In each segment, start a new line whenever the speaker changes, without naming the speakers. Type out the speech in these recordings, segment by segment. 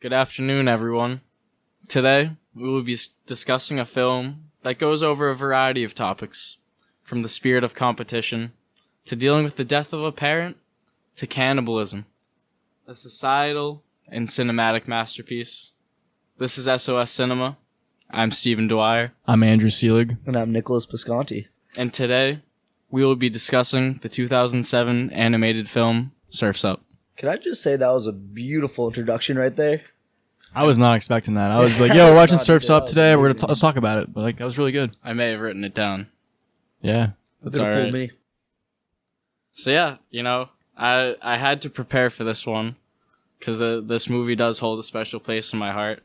Good afternoon, everyone. Today, we will be discussing a film that goes over a variety of topics, from the spirit of competition, to dealing with the death of a parent, to cannibalism. A societal and cinematic masterpiece. This is SOS Cinema. I'm Stephen Dwyer.
I'm Andrew Seelig.
And I'm Nicholas Pisconti.
And today, we will be discussing the 2007 animated film, Surf's Up.
Can I just say that was a beautiful introduction right there?
I was not expecting that. I was like, yo, we're watching
Not
Surf's
either.
Up
That was
today.
amazing.
Let's talk about it. But like, that was really good.
I may have written it down.
Yeah.
That's
Could've
all
fooled
right.
me.
So yeah, I had to prepare for this one because this movie does hold a special place in my heart.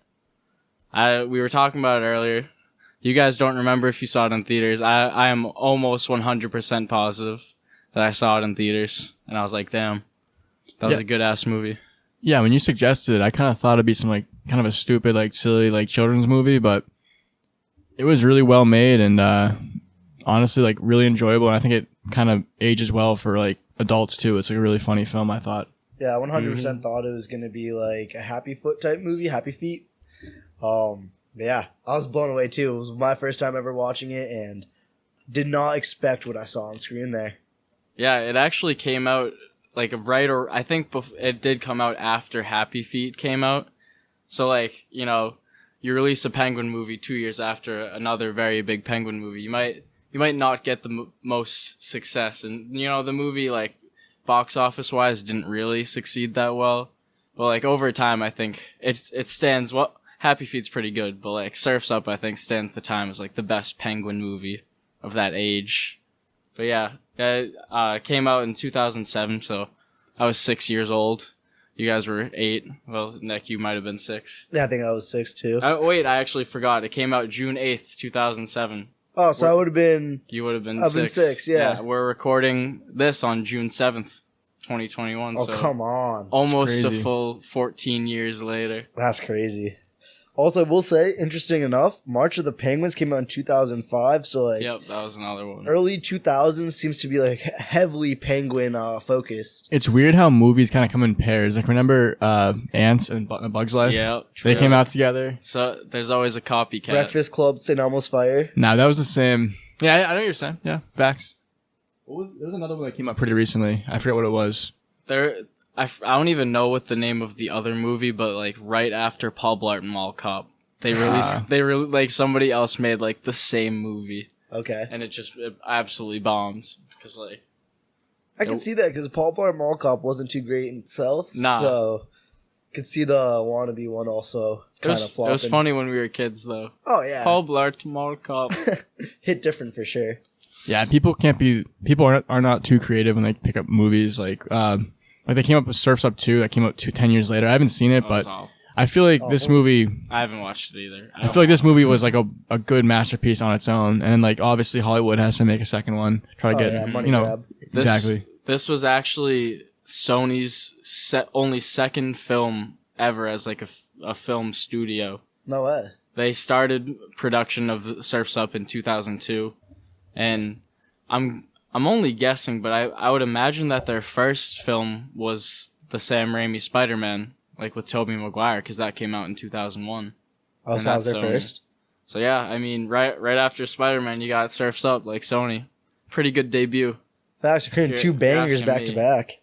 We were talking about it earlier. You guys don't remember if you saw it in theaters. I am almost 100% positive that I saw it in theaters, and I was like, damn, that was a good ass movie.
Yeah, when you suggested it, I kind of thought it'd be some like kind of a stupid, like silly, like children's movie, but it was really well made and honestly, like really enjoyable. And I think it kind of ages well for like adults too. It's like a really funny film, I thought.
Yeah, I 100% thought it was going to be like a Happy Foot type movie, Happy Feet. Yeah, I was blown away too. It was my first time ever watching it and did not expect what I saw on screen there.
Yeah, it actually came out like I think it did come out after Happy Feet came out. So like, you release a Penguin movie 2 years after another very big Penguin movie. You might not get the most success, and the movie like box office wise didn't really succeed that well. But like over time, I think it stands well. Happy Feet's pretty good, but like Surf's Up, I think stands the time as like the best Penguin movie of that age. But yeah, it came out in 2007, so I was 6 years old. You guys were 8. Well, Nick, you might have been 6.
Yeah, I think I was 6 too.
Wait, I actually forgot. It came out June 8th, 2007.
Oh, so I would have been...
You would have been
I've
6.
been 6, yeah.
We're recording this on June 7th, 2021.
Oh,
so
come on.
almost a
crazy.
full 14 years later.
That's crazy. Also, I will say, interesting enough, March of the Penguins came out in 2005, so like...
Yep, that was another one.
Early 2000s seems to be like heavily Penguin focused.
It's weird how movies kind of come in pairs. Like remember Ants and Bug's Life?
Yeah,
They
true.
came out together.
So there's always a copycat.
Breakfast Club, St. Elmo's Fire.
Nah, that was the same. Yeah, I know what you're saying. Yeah, facts. There was another one that came out pretty recently. I forget what it was.
I don't even know what the name of the other movie, but like right after Paul Blart Mall Cop, they released like somebody else made like the same movie,
Okay.
and it absolutely bombed because like
I can see that because Paul Blart Mall Cop wasn't too great in itself.
Nah.
So, could see the wannabe one also kind of flopping.
it was funny when we were kids though.
Oh, yeah.
Paul Blart Mall Cop.
Hit different for sure.
Yeah, people are not too creative when they pick up movies like they came up with Surf's Up 2 that came out 10 years later. I haven't seen it, but I feel like this movie.
I haven't watched it either.
I feel like this movie was like a good masterpiece on its own, and like obviously Hollywood has to make a second one. Try to get
money grab.
exactly.
This was actually Sony's only second film ever as like a film studio.
No way.
They started production of Surf's Up in 2002, and I'm only guessing, but I would imagine that their first film was the Sam Raimi Spider-Man, like with Tobey Maguire, because that came out in 2001.
Oh,
And
so that was
that's
their
Sony.
first?
So yeah, I mean, right after Spider-Man, you got Surf's Up, like Sony. Pretty good debut.
That's creating
If
two
you're
bangers
asking
back
me.
to back.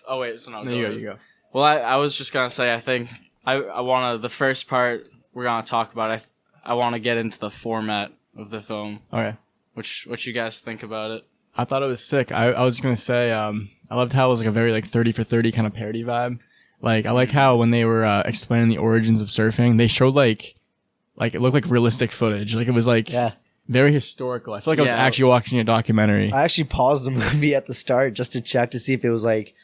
Oh wait, so no.
There you go.
Well, I was just gonna say, I think I want to, the first part we're gonna talk about, I want to get into the format of the film.
Okay.
What you guys think about it?
I thought it was sick. I was gonna say I loved how it was like a very like 30 for 30 kind of parody vibe. Like I like how when they were explaining the origins of surfing, they showed like it looked like realistic footage. Like it was like
Yeah.
very historical. I feel like I was
Yeah.
actually watching a documentary.
I actually paused the movie at the start just to check to see if it was like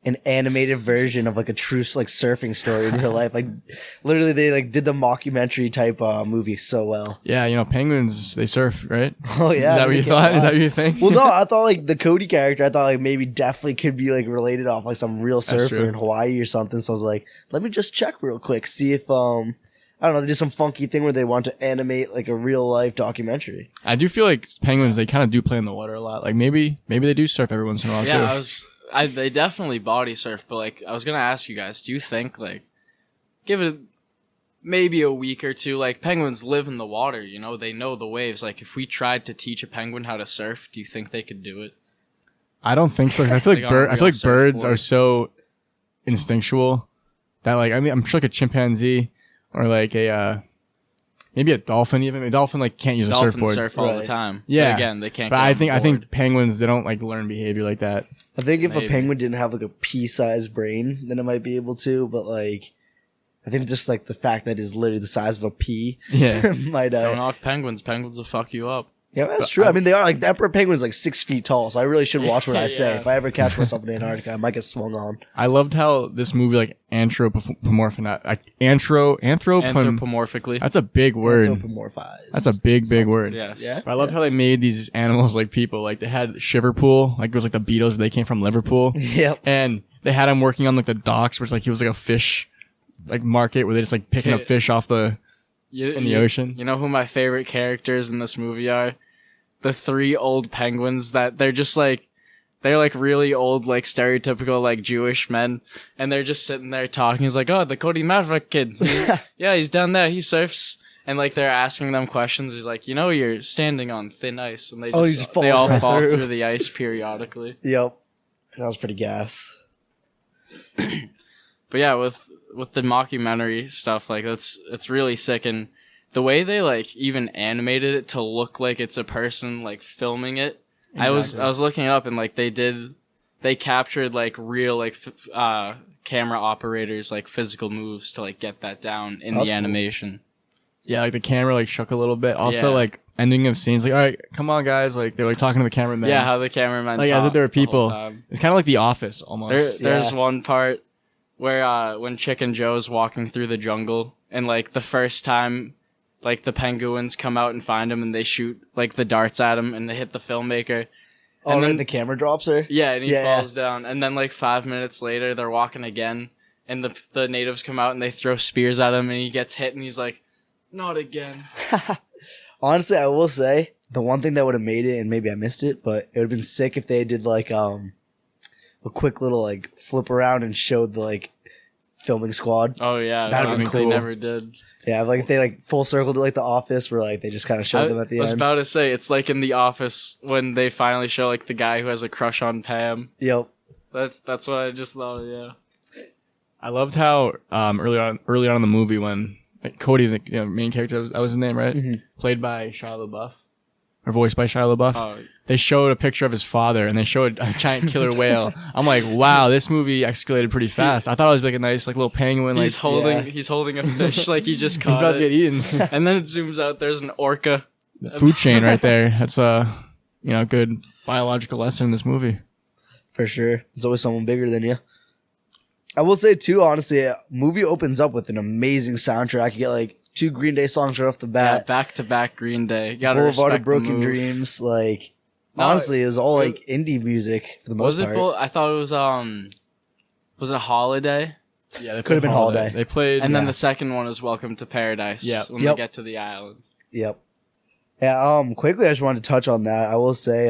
an animated version of like a true like surfing story in real life. Like literally they like did the mockumentary type movie so well.
Yeah, penguins, they surf, right?
Oh yeah.
Is that what you
they
thought?
can't
Is that
lie.
what you think?
Well, no, I thought like the Cody character, I thought like maybe definitely could be like related off like some real surfer
true.
in Hawaii or something. So I was like, let me just check real quick, see if I don't know, they did some funky thing where they want to animate like a real life documentary.
I do feel like penguins, they kind of do play in the water a lot. Like maybe they do surf every once in a while
Yeah,
too.
I was they definitely body surf, but like I was gonna ask you guys, do you think like give it maybe a week or two, like penguins live in the water, you know, they know the waves. Like if we tried to teach a penguin how to surf, do you think they could do it?
I don't think so. I feel like
Like on a
I feel like
real
birds
surfboard.
are so instinctual that like I mean I'm sure like a chimpanzee or like a maybe a dolphin even. A dolphin like can't use a
Dolphins
surfboard.
surf all the
Right.
time.
Yeah.
But again, they can't.
But
get
I
on
think
the board.
penguins they don't like learn behavior like that.
I think if
Maybe.
a penguin didn't have like a pea-sized brain, then it might be able to. But like, I think just like the fact that it's literally the size of a pea
Yeah.
might.
Don't knock penguins. Penguins will fuck you up.
Yeah, that's true. I mean, they are like the emperor penguin is like 6 feet tall, so I really should watch what I say.
Yeah.
If I ever catch myself in Antarctica, I might get swung on.
I loved how this movie like
Anthropomorphically.
That's a big word.
Anthropomorphized.
That's a big word.
Yes.
Yeah.
But I loved how they made these animals like people. Like they had Shiverpool, like it was like the Beatles where they came from Liverpool.
Yep.
And they had him working on like the docks where it's like he was like a fish like market where they just like picking up fish off the in the ocean.
You know who my favorite characters in this movie are? The 3 old penguins that they're just like, they're like really old, like stereotypical like Jewish men, and they're just sitting there talking. He's like, oh, the Cody Maverick kid. Yeah, he's down there. He surfs. And like they're asking them questions. He's like, you know, you're standing on thin ice, and they
Oh, he
just
just falls
they all
right
fall
through.
through the ice periodically.
Yep. That was pretty gas.
But yeah, with the mockumentary stuff, like it's really sick, and the way they like even animated it to look like it's a person like filming it. I was looking it up, and like they captured like real like camera operators like physical moves to like get that down in
That's
the
cool.
animation.
Yeah, like the camera like shook a little bit. Also
Yeah.
like ending of scenes like, all right, come on guys, like they're like talking to the cameraman.
Yeah, how the cameraman
like as if
talked
there were
the whole
people.
time.
It's kind of like The Office almost.
There's
Yeah.
one part where when Chicken Joe's walking through the jungle, and like the first time like the penguins come out and find him, and they shoot like the darts at him, and they hit the filmmaker.
Oh,
And
right,
then-
the camera drops her.
Yeah, and he
Yeah,
falls down. And then like 5 minutes later, they're walking again, and the natives come out and they throw spears at him, and he gets hit, and he's like, "Not again."
Honestly, I will say the one thing that would have made it, and maybe I missed it, but it would have been sick if they did like a quick little like flip around and showed the like filming squad.
Oh yeah,
That'd
been
they
cool.
never did.
Yeah, like if they like full circled it like The Office, where like they just kind of showed them at the
I was
end.
about to say it's like in The Office when they finally show like the guy who has a crush on Pam.
Yep.
That's what I just thought. Yeah.
I loved how early on in the movie when like, Cody, the main character, that was his name, right?
Mhm.
Played by Shia LaBeouf, or voiced by Shia LaBeouf.
Oh,
They showed a picture of his father, and they showed a giant killer whale. I'm like, wow, this movie escalated pretty fast. I thought it was like a nice like little penguin.
he's
Like
holding a fish like he just
he's
caught
about to get
it.
eaten.
And then it zooms out. There's an orca.
The food chain right there. That's a good biological lesson in this movie.
For sure. There's always someone bigger than you. I will say too, honestly, a movie opens up with an amazing soundtrack. You get like 2 Green Day songs right off the
Yeah,
bat.
back to back Green Day. You gotta
Boulevard
respect
of Broken
the move.
Dreams. Like
No,
honestly, it was all
it-
like indie music for the most
Was it?
part.
I thought it was it Holiday?
Yeah, they
Could have been Holiday.
They played.
And then
Yeah.
the second one is Welcome to Paradise.
Yeah.
When
Yep.
they get to the islands.
Yep. Yeah, quickly I just wanted to touch on that. I will say,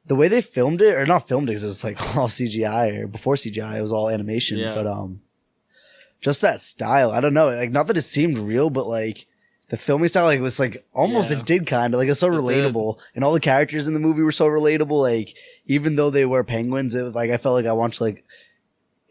the way they filmed it, or not filmed it because it's like all CGI, or before CGI, it was all animation.
Yeah.
But just that style, I don't know. Like, not that it seemed real, but like the filming style, like was like almost
Yeah.
it did kind of like it's so
It
relatable, and all the characters in the movie were so relatable. Like even though they were penguins, it was like I felt like I want to like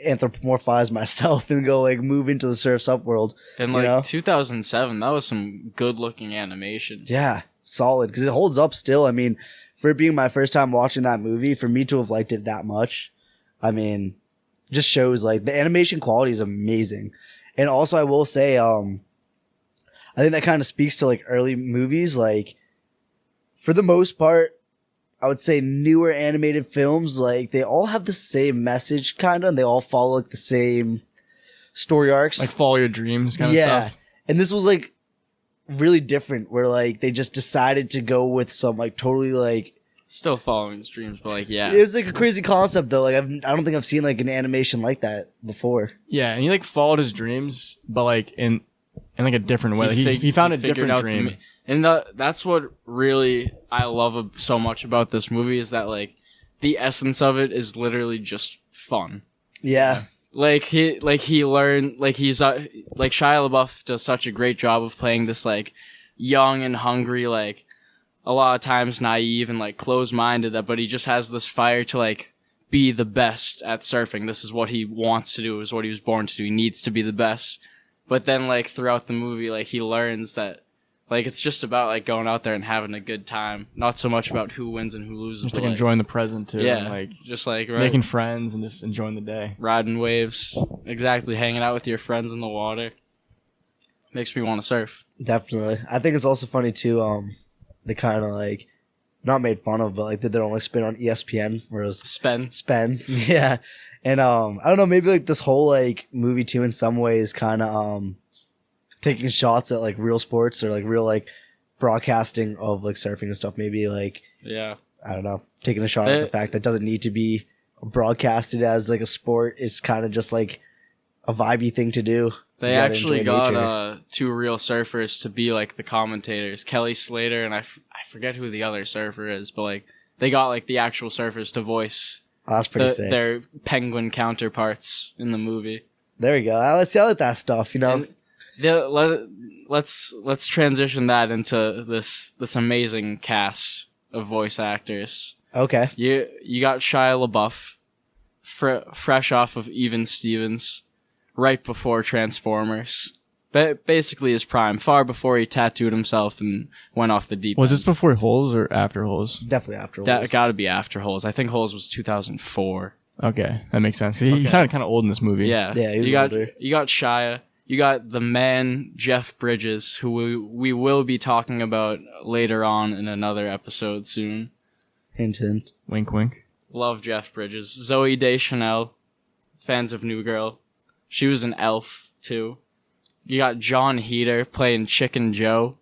anthropomorphize myself and go like move into the Surf's Up world.
And
You
like
know?
2007, that was some good looking animation.
Yeah, solid because it holds up still. I mean, for it being my first time watching that movie, for me to have liked it that much, I mean, just shows like the animation quality is amazing. And also, I will say, I think that kind of speaks to like early movies. Like, for the most part, I would say newer animated films, like they all have the same message, kind of, and they all follow like the same story arcs.
like follow your dreams kind of stuff.
And this was like really different where like they just decided to go with some like totally like
Still following his dreams, but like yeah.
it was like a crazy concept though. Like I don't think I've seen like an animation like that before.
Yeah, and he like followed his dreams, but like in like a different way. Like, he found a
figured
different
out the
dream.
me- and that's what really I love so much about this movie is that like the essence of it is literally just fun.
Yeah.
He learned, he's like Shia LaBeouf does such a great job of playing this like young and hungry, like a lot of times naive and like closed-minded, but he just has this fire to like be the best at surfing. This is what he wants to do, is what he was born to do. He needs to be the best. But then like throughout the movie, like he learns that like it's just about like going out there and having a good time, not so much about who wins and who loses.
Just like enjoying the present too.
Yeah,
and, like
just like
making friends and just enjoying the day,
riding waves. Exactly, hanging out with your friends in the water makes me want to surf.
Definitely. I think it's also funny too. They kind of like not made fun of, but like did their own like spin on ESPN, where it was
Spin.
Yeah. And I don't know, maybe like this whole like movie too in some ways kind of taking shots at like real sports or like real like broadcasting of like surfing and stuff. Maybe like,
Yeah.
I don't know, taking a shot at the fact that it doesn't need to be broadcasted as like a sport. It's kind of just like a vibey thing to do.
They actually got two real surfers to be like the commentators, Kelly Slater and I forget who the other surfer is, but like they got like the actual surfers to voice
that's pretty sick.
Their penguin counterparts in the movie.
There we go. Let's yell at that stuff, you know.
Let's transition that into this amazing cast of voice actors.
Okay.
You got Shia LaBeouf, fresh off of Even Stevens, right before Transformers. Basically his prime, far before he tattooed himself and went off the deep end.
Was this before Holes or after Holes?
Definitely after Holes.
That gotta be after Holes. I think Holes was 2004.
Okay, that makes sense. He sounded kind of old in this movie.
Yeah,
he was older.
You got Shia. You got the man Jeff Bridges, who we will be talking about later on in another episode soon.
Hint, hint.
Wink, wink.
Love Jeff Bridges. Zoe Deschanel, fans of New Girl. She was an elf too. You got John Heder playing Chicken Joe.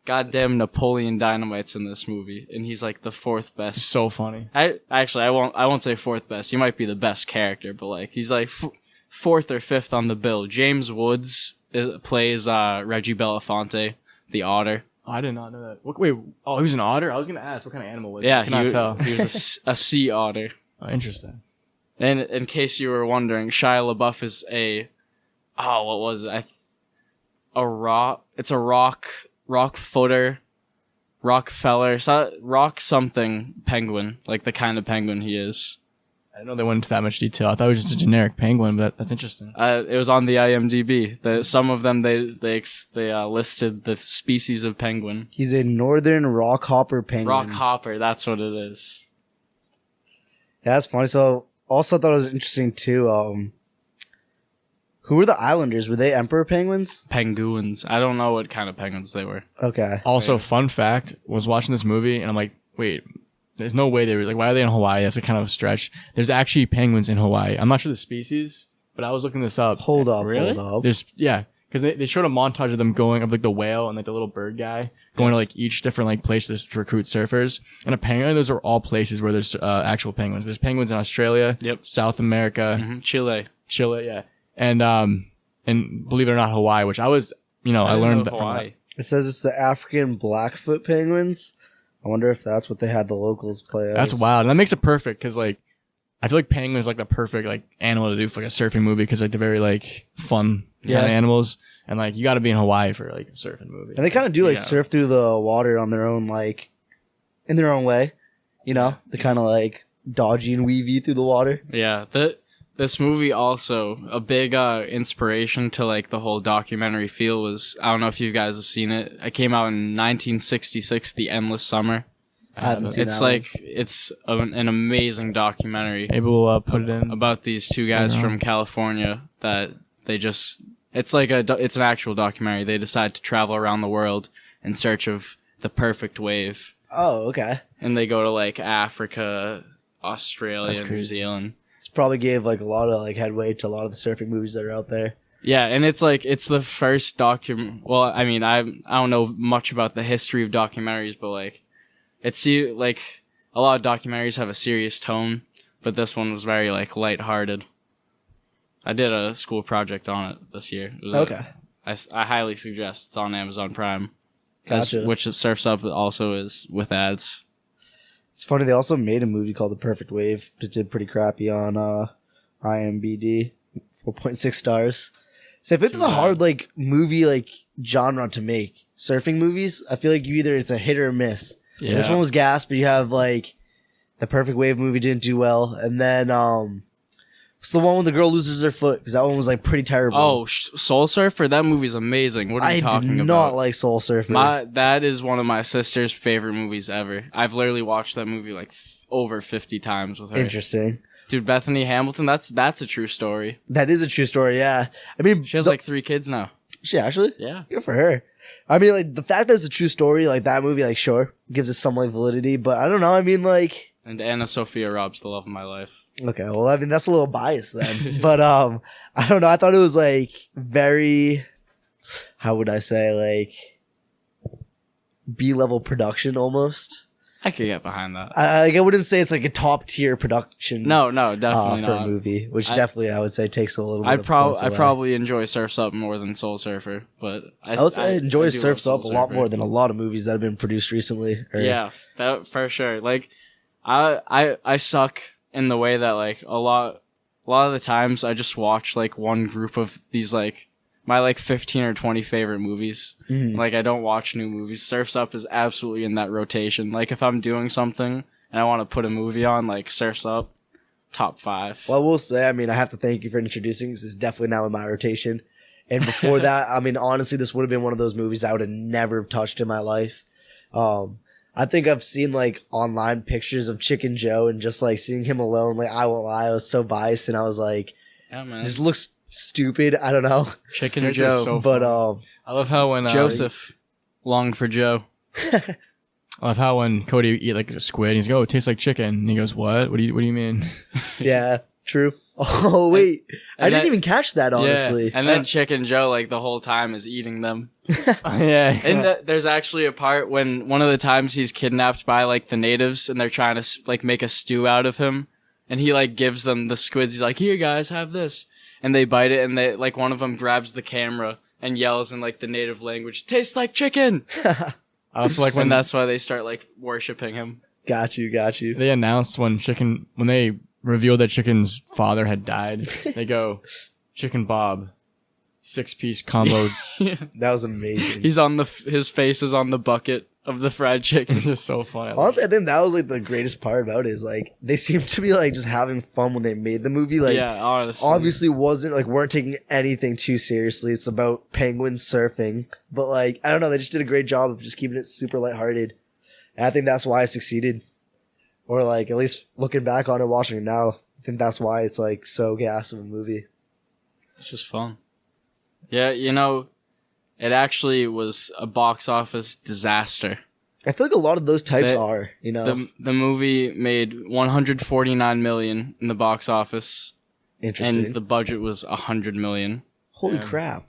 Goddamn Napoleon Dynamite's in this movie, and he's like the fourth best.
So funny.
I won't say fourth best. He might be the best character, but like he's like fourth or fifth on the bill. James Woods plays Reggie Belafonte, the otter.
Oh, I did not know that. Wait, he was an otter? I was gonna ask what kind of animal was it?
Yeah,
I cannot tell.
He was a sea otter.
Oh, interesting.
And in case you were wondering, Shia LaBeouf is what was it? It's a rock footer, Rockefeller, rock something penguin, like the kind of penguin he is.
I didn't know they went into that much detail. I thought it was just a generic penguin, but that's interesting.
It was on the IMDb. Some of them they listed the species of penguin.
He's a northern rockhopper penguin.
Rockhopper, that's what it is.
Yeah, that's funny. So also thought it was interesting too. Who were the Islanders? Were they emperor penguins?
Penguins. I don't know what kind of penguins they were.
Okay.
Also, fun fact, was watching this movie and I'm like, wait, there's no way they were like, why are they in Hawaii? That's a kind of a stretch. There's actually penguins in Hawaii. I'm not sure the species, but I was looking this up.
Hold up.
There's because they showed a montage of them going of like the whale and like the little bird guy going to like each different like places to recruit surfers. And apparently those are all places where there's actual penguins. There's penguins in Australia, South America,
Chile,
yeah. And believe it or not, Hawaii, which I was, I learned that from
Hawaii.
It says it's the African Blackfoot penguins. I wonder if that's what they had the locals play as.
That's wild. And that makes it perfect because, like, I feel like penguins like the perfect, like, animal to do for, like, a surfing movie because, like, they're very, like, fun kind of animals. And, like, you got to be in Hawaii for, like, a surfing movie.
And they kind of do, like, surf through the water on their own, like, in their own way. You know? They're kind of, like, dodgy and weavy through the water.
Yeah. This movie also, a big inspiration to like the whole documentary feel was, I don't know if you guys have seen it. It came out in 1966, The Endless Summer.
I haven't seen
It's
that
like, it's an amazing documentary.
Maybe we'll put it in.
About these two guys from California that they just, it's an actual documentary. They decide to travel around the world in search of the perfect wave.
Oh, okay.
And they go to like Africa, Australia, New Zealand.
This probably gave like a lot of like headway to a lot of the surfing movies that are out there.
Yeah, and it's like it's the first Well, I mean, I don't know much about the history of documentaries, but like it's like a lot of documentaries have a serious tone, but this one was very like lighthearted. I did a school project on it this year. I highly suggest. It's on Amazon Prime.
Gotcha.
Which Surf's Up also is with ads.
It's funny, they also made a movie called The Perfect Wave that did pretty crappy on IMDb, 4.6 stars. So if it's
Too
a
bad.
hard like movie like genre to make, surfing movies, I feel like it's a hit or miss.
Yeah.
This one was gas, but you have like The Perfect Wave movie didn't do well, and then it's the one when the girl loses her foot because that one was like pretty terrible.
Oh, Soul Surfer, that movie's amazing. What are you
I
talking
did
about?
not like Soul Surfer.
That is one of my sister's favorite movies ever. I've literally watched that movie like over 50 times with her.
Interesting.
Dude, Bethany Hamilton, that's a true story.
That is a true story. Yeah, I mean,
She has like 3 kids now.
she actually.
Yeah.
Good for her. I mean, like, the fact that it's a true story, like, that movie, like, sure, gives it some, like, validity, but I don't know, I mean, like...
And Anna Sophia Robb's the love of my life.
Okay, well, I mean, that's a little biased then. But, I don't know, I thought it was, like, very... How would I say, like... B-level production, almost.
I could get behind that.
I wouldn't say it's, like, a top-tier production...
No, definitely
for
not.
a movie, which
I-
definitely, I would say, takes a little bit
I
of points away.
probably enjoy Surf's Up more than Soul Surfer, but
I would say I enjoy
do love
Surf's Up a
Soul
lot
Surfer.
more than a lot of movies that have been produced recently.
Yeah, that for sure. Like, I suck in the way that like a lot of the times I just watch like one group of these like my like 15 or 20 favorite movies.
Mhm.
Like I don't watch new movies. Surf's Up is absolutely in that rotation. Like if I'm doing something and I want to put a movie on, like Surf's Up, top 5.
Well, I will say, I mean, I have to thank you for introducing this. It's definitely now in my rotation. And before that, I mean, honestly, this would have been one of those movies I would have never have touched in my life. I think I've seen, like, online pictures of Chicken Joe and just, like, seeing him alone. Like, I won't lie, I was so biased, and I was like,
Yeah, man.
this looks stupid. I don't know.
Chicken
This character is
Joe,
so
But,
I love how when
Joseph, long for Joe.
I love how when Cody eat like a squid, he's like, "Oh, it tastes like chicken." And he goes, "What? What do you mean?"
yeah, true. Oh, wait. I
and
didn't
that-
even catch that, honestly.
And then Chicken Joe, like the whole time, is eating them.
yeah.
And there's actually a part when one of the times he's kidnapped by like the natives and they're trying to like make a stew out of him, and he like gives them the squids. He's like, "Here, guys, have this," and they bite it, and they like one of them grabs the camera and yells in like the native language, "Tastes like chicken,"
I also like when
and that's why they start like worshiping him.
Got you.
they announced when they revealed that Chicken's father had died. They go, "Chicken Bob, 6-piece combo."
That was amazing.
He's on his face is on the bucket of the fried chicken.
It's just so funny.
Honestly, I think that was like the greatest part about it is like they seemed to be like just having fun when they made the movie. Like,
Yeah, honestly.
obviously weren't taking anything too seriously. It's about penguins surfing, but like I don't know, they just did a great job of just keeping it super lighthearted, and I think that's why it succeeded. Or like at least looking back on it, watching it now, I think that's why it's like so gas of a movie.
It's just fun. Yeah, you know, it actually was a box office disaster.
I feel like a lot of those types
The-
are, you know,
The movie made 149 million in the box office,
interesting.
and the budget was 100 million.
Holy
Yeah.
crap!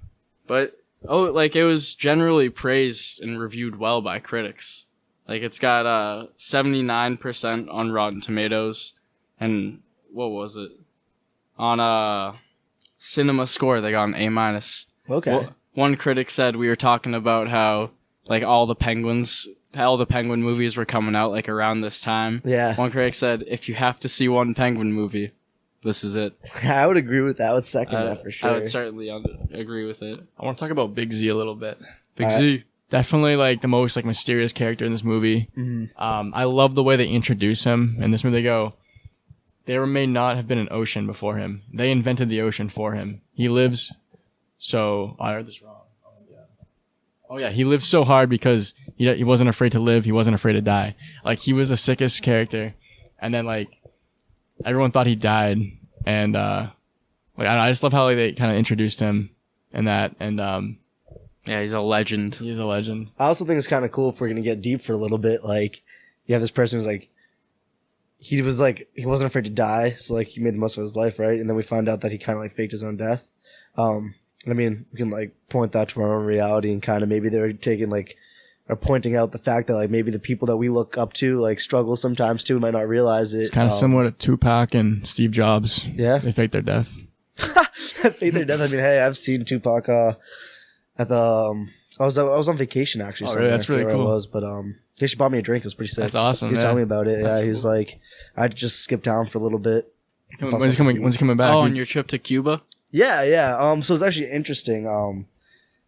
But like it was generally praised and reviewed well by critics. Like it's got 79% on Rotten Tomatoes, and what was it on Cinema Score? They got an A-.
Okay,
Well, one critic said we were talking about how like all the penguin movies were coming out like around this time.
yeah,
One critic said if you have to see one penguin movie, this is it.
I would agree with that. I would second that for sure.
I would certainly agree with it.
I want to talk about Big Z a little bit.
Big
Alright.
Z.
Definitely like the most like mysterious character in this movie.
Mhm.
I love the way they introduce him in this movie. They go, there may not have been an ocean before him. They invented the ocean for him. He lives so. I heard this wrong. Oh yeah, he lived so hard because he wasn't afraid to live. He wasn't afraid to die. Like he was the sickest character, and then like everyone thought he died, and like I just love how like, they kind of introduced him and that, and
Yeah, he's a legend.
he's a legend.
I also think it's kind of cool if we're gonna get deep for a little bit. Like, you have this person who's like, he wasn't afraid to die, so like he made the most of his life, right? And then we find out that he kind of like faked his own death. I mean, we can like point that to our own reality and kind of maybe they're taking like or pointing out the fact that like maybe the people that we look up to like struggle sometimes too, might not realize it.
It's kind of similar to Tupac and Steve Jobs.
Yeah,
They faked their death.
fake their death. I mean, hey, I've seen Tupac at the I was on vacation actually.
Oh,
somewhere.
really? That's
I forget
really
where
cool.
I was, but They should buy me a drink. It was pretty sick.
That's awesome.
He was
yeah.
telling me about it.
That's
He was like, I just skipped town for a little bit.
When's he coming back?
Oh, on your trip to Cuba?
Yeah. So it's actually interesting. I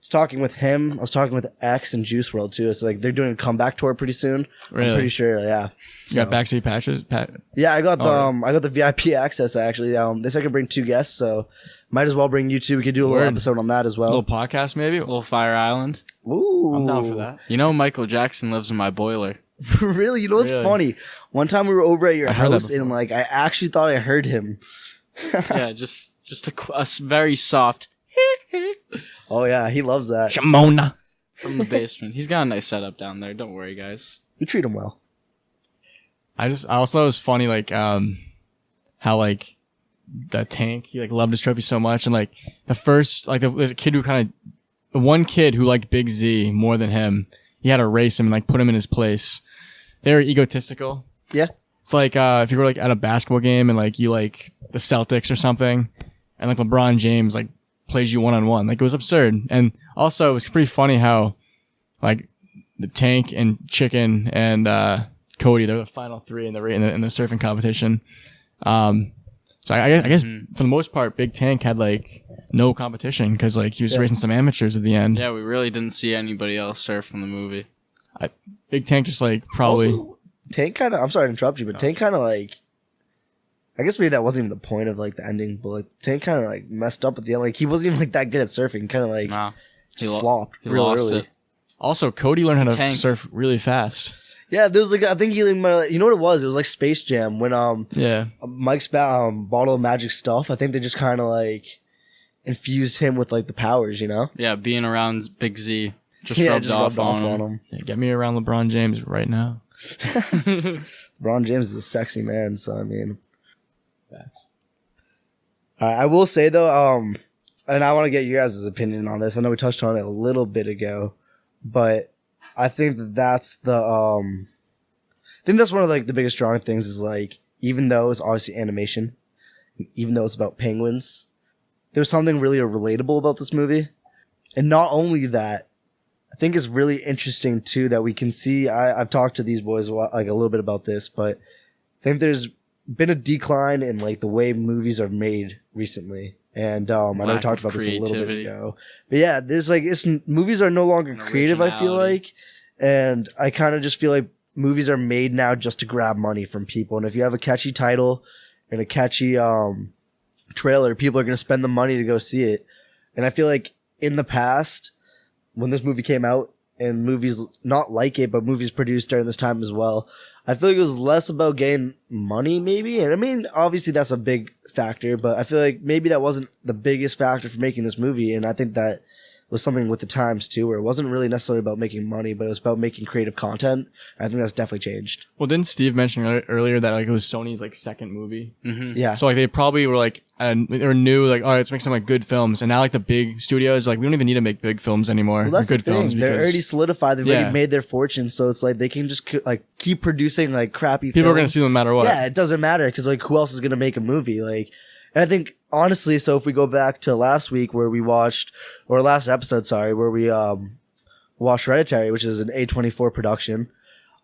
was talking with him. I was talking with X and Juice World too. It's like they're doing a comeback tour pretty soon.
Really?
I'm pretty sure. Yeah.
You got backstage passes?
Yeah, I got the
Oh,
I got the VIP access actually. They said I could bring 2 guests, so might as well bring you two. We could do a little
Word.
episode on that as
A
well.
little podcast, maybe?
Little Fire Island.
Ooh,
I'm down for that.
You know Michael Jackson lives in my boiler.
Really? You know what's
Really?
funny? One time we were over at your
I've heard that
house and like I actually thought I heard him.
Yeah, just a very soft
Oh yeah, he loves that.
Shimona.
from the basement. He's got a nice setup down there. Don't worry, guys.
We treat him well.
I also thought it was funny, like, how, like, the Tank, he, like, loved his trophy so much. And, like, the first, like, there's a kid who the one kid who liked Big Z more than him, he had to race him and, like, put him in his place. They were egotistical.
Yeah.
It's like, if you were, like, at a basketball game and, like, you like the Celtics or something, and, like, LeBron James, like, plays you one-on-one. Like, it was absurd. And also, it was pretty funny how, like, the Tank and Chicken and, Cody, they're the final 3 in the surfing competition. So I guess for the most part, Big Tank had like no competition because like he was racing some amateurs at the end.
Yeah, we really didn't see anybody else surf in the movie.
Big Tank just like probably.
Also, Tank kind of. I'm sorry to interrupt you, but Tank kind of like. I guess maybe that wasn't even the point of like the ending, but like Tank kind of like messed up at the end. Like he wasn't even like that good at surfing. Kind of like
Nah,
flopped
he
real
lost
early.
it.
Also, Cody learned how to
Tanked.
surf really fast.
Yeah, there was like I think he like, you know what it was? It was like Space Jam when
Yeah.
Mike's bottle of magic stuff. I think they just kind of like infused him with like the powers, you know?
Yeah, being around Big Z just
Yeah,
rubbed off on him.
Yeah, get me around LeBron James right now.
LeBron James is a sexy man, so I mean, I will say though, and I want to get your guys' opinion on this. I know we touched on it a little bit ago, but I think that's I think that's one of like the biggest drawing things is like even though it's obviously animation, even though it's about penguins, there's something really relatable about this movie, and not only that. I think it's really interesting too that we can see. I've talked to these boys like a little bit about this, but I think there's been a decline in like the way movies are made recently. And I know we talked about this a little bit ago, but yeah, there's like movies are no longer creative. I feel like, and I kind of just feel like movies are made now just to grab money from people. And if you have a catchy title and a catchy trailer, people are going to spend the money to go see it. And I feel like in the past, when this movie came out and movies not like it, but movies produced during this time as well, I feel like it was less about getting money maybe. And I mean, obviously that's a big factor, but I feel like maybe that wasn't the biggest factor for making this movie. And I think that was something with the times too, where it wasn't really necessarily about making money, but it was about making creative content. I think that's definitely changed.
Well, didn't Steve mention earlier that like it was Sony's like second movie?
Mm-hmm.
Yeah.
So like they probably were like, and they were new, like, all right, let's make some like good films. And now like the big studios, like we don't even need to make big films anymore.
Well, that's
good
the thing.
films.
They're
because
already solidified. They've
Yeah.
already made their fortune. So it's like they can just like keep producing like crappy
people are
films.
gonna see them no matter what.
Yeah, it doesn't matter because like who else is gonna make a movie? Like, and I think honestly, so if we go back to last week where we watched, or last episode, sorry, where we watched Hereditary, which is an A24 production.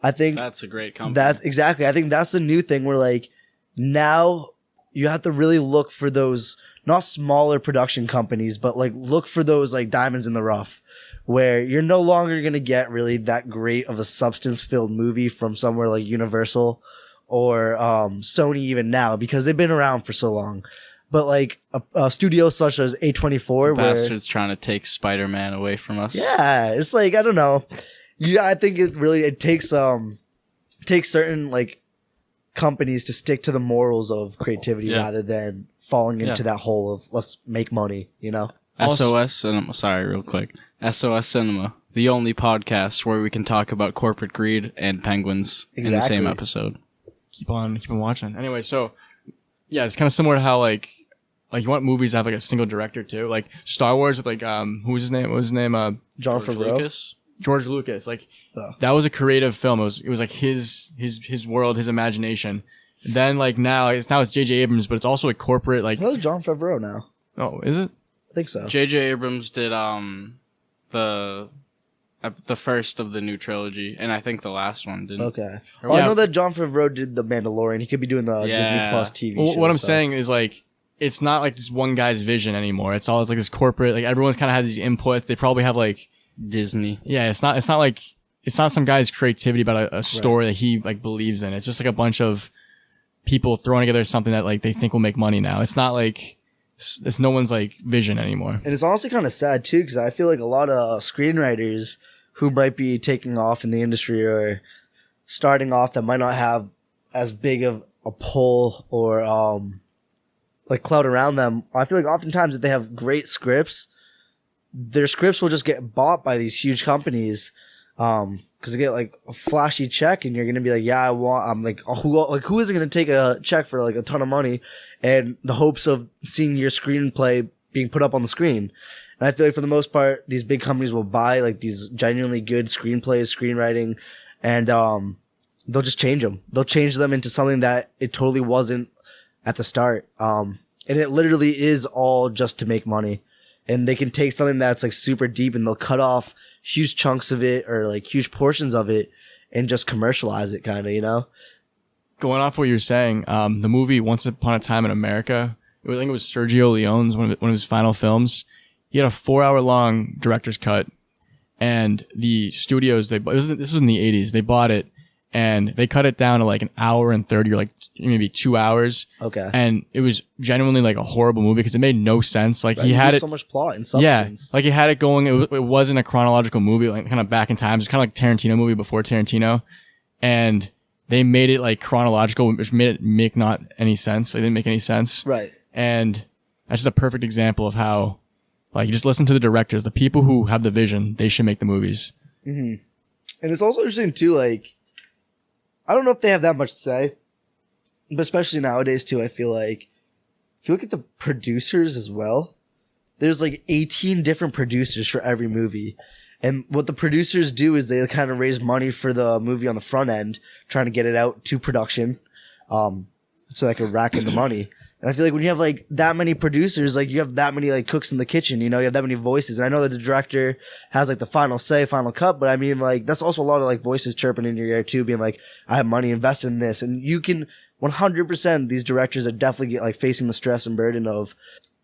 I think
That's a great company.
that's exactly. I think that's the new thing where like now you have to really look for those not smaller production companies, but like look for those like diamonds in the rough. Where you're no longer going to get really that great of a substance-filled movie from somewhere like Universal or Sony even now because they've been around for so long. But like a studio such as A24 where...
Bastards trying to take Spider-Man away from us.
Yeah, it's like, I don't know. I think it takes certain like companies to stick to the morals of creativity rather than falling into that hole of let's make money, you know?
SOS Cinema. Sorry, real quick. SOS Cinema, the only podcast where we can talk about corporate greed and penguins in the same episode.
Keep on watching. Anyway, so yeah, it's kind of similar to how like you want movies to have like a single director too. Like Star Wars with like who was his name? What was his name?
John Favreau.
Lucas.
George Lucas. Like that was a creative film. It was like his world, his imagination. And then like now it's J.J. Abrams, but it's also a corporate like.
That was John Favreau now.
Oh, is it?
I think so.
J.J. Abrams did the The first of the new trilogy, and I think the last one didn't.
Okay. Well, I know that Jon Favreau did The Mandalorian. He could be doing the Disney Plus TV show.
What I'm saying is, like, it's not like just one guy's vision anymore. It's all like this corporate, like, everyone's kind of had these inputs. They probably have, like,
Disney.
Yeah, it's not some guy's creativity about a story that he, like, believes in. It's just like a bunch of people throwing together something that, like, they think will make money now. It's not like it's no one's, like, vision anymore.
And it's honestly kind of sad too, because I feel like a lot of screenwriters who might be taking off in the industry or starting off that might not have as big of a pull or like clout around them. I feel like oftentimes if they have great scripts, their scripts will just get bought by these huge companies because they get like a flashy check, and you're gonna be like, yeah, I'm like, who is gonna take a check for like a ton of money and the hopes of seeing your screenplay being put up on the screen? And I feel like for the most part, these big companies will buy like these genuinely good screenplays, screenwriting, and they'll just change them. They'll change them into something that it totally wasn't at the start. And it literally is all just to make money. And they can take something that's like super deep and they'll cut off huge chunks of it or like huge portions of it and just commercialize it, kind of, you know?
Going off what you're saying, the movie Once Upon a Time in America, I think it was Sergio Leone's one of his final films. He had a 4-hour-long director's cut, and the studios, this was in the 80s, they bought it, and they cut it down to like an hour and 30 or like maybe 2 hours.
Okay.
And it was genuinely like a horrible movie because it made no sense. Like, he had
so much plot and substance.
Yeah, like he had it going. It wasn't a chronological movie, like kind of back in time. It was kind of like Tarantino movie before Tarantino, and they made it like chronological, which made it make not any sense. It didn't make any sense.
Right.
And that's just a perfect example of how, like, you just listen to the directors, the people who have the vision. They should make the movies.
Mm-hmm. And it's also interesting too. Like, I don't know if they have that much to say, but especially nowadays too, I feel like if you look at the producers as well, there's like 18 different producers for every movie. And what the producers do is they kind of raise money for the movie on the front end, trying to get it out to production, so they can rack in the money. And I feel like when you have like that many producers, like you have that many like cooks in the kitchen, you know, you have that many voices. And I know that the director has like the final say, final cut, but I mean, like, that's also a lot of like voices chirping in your ear too, being like, I have money invested in this. And you can 100%, these directors are definitely like facing the stress and burden of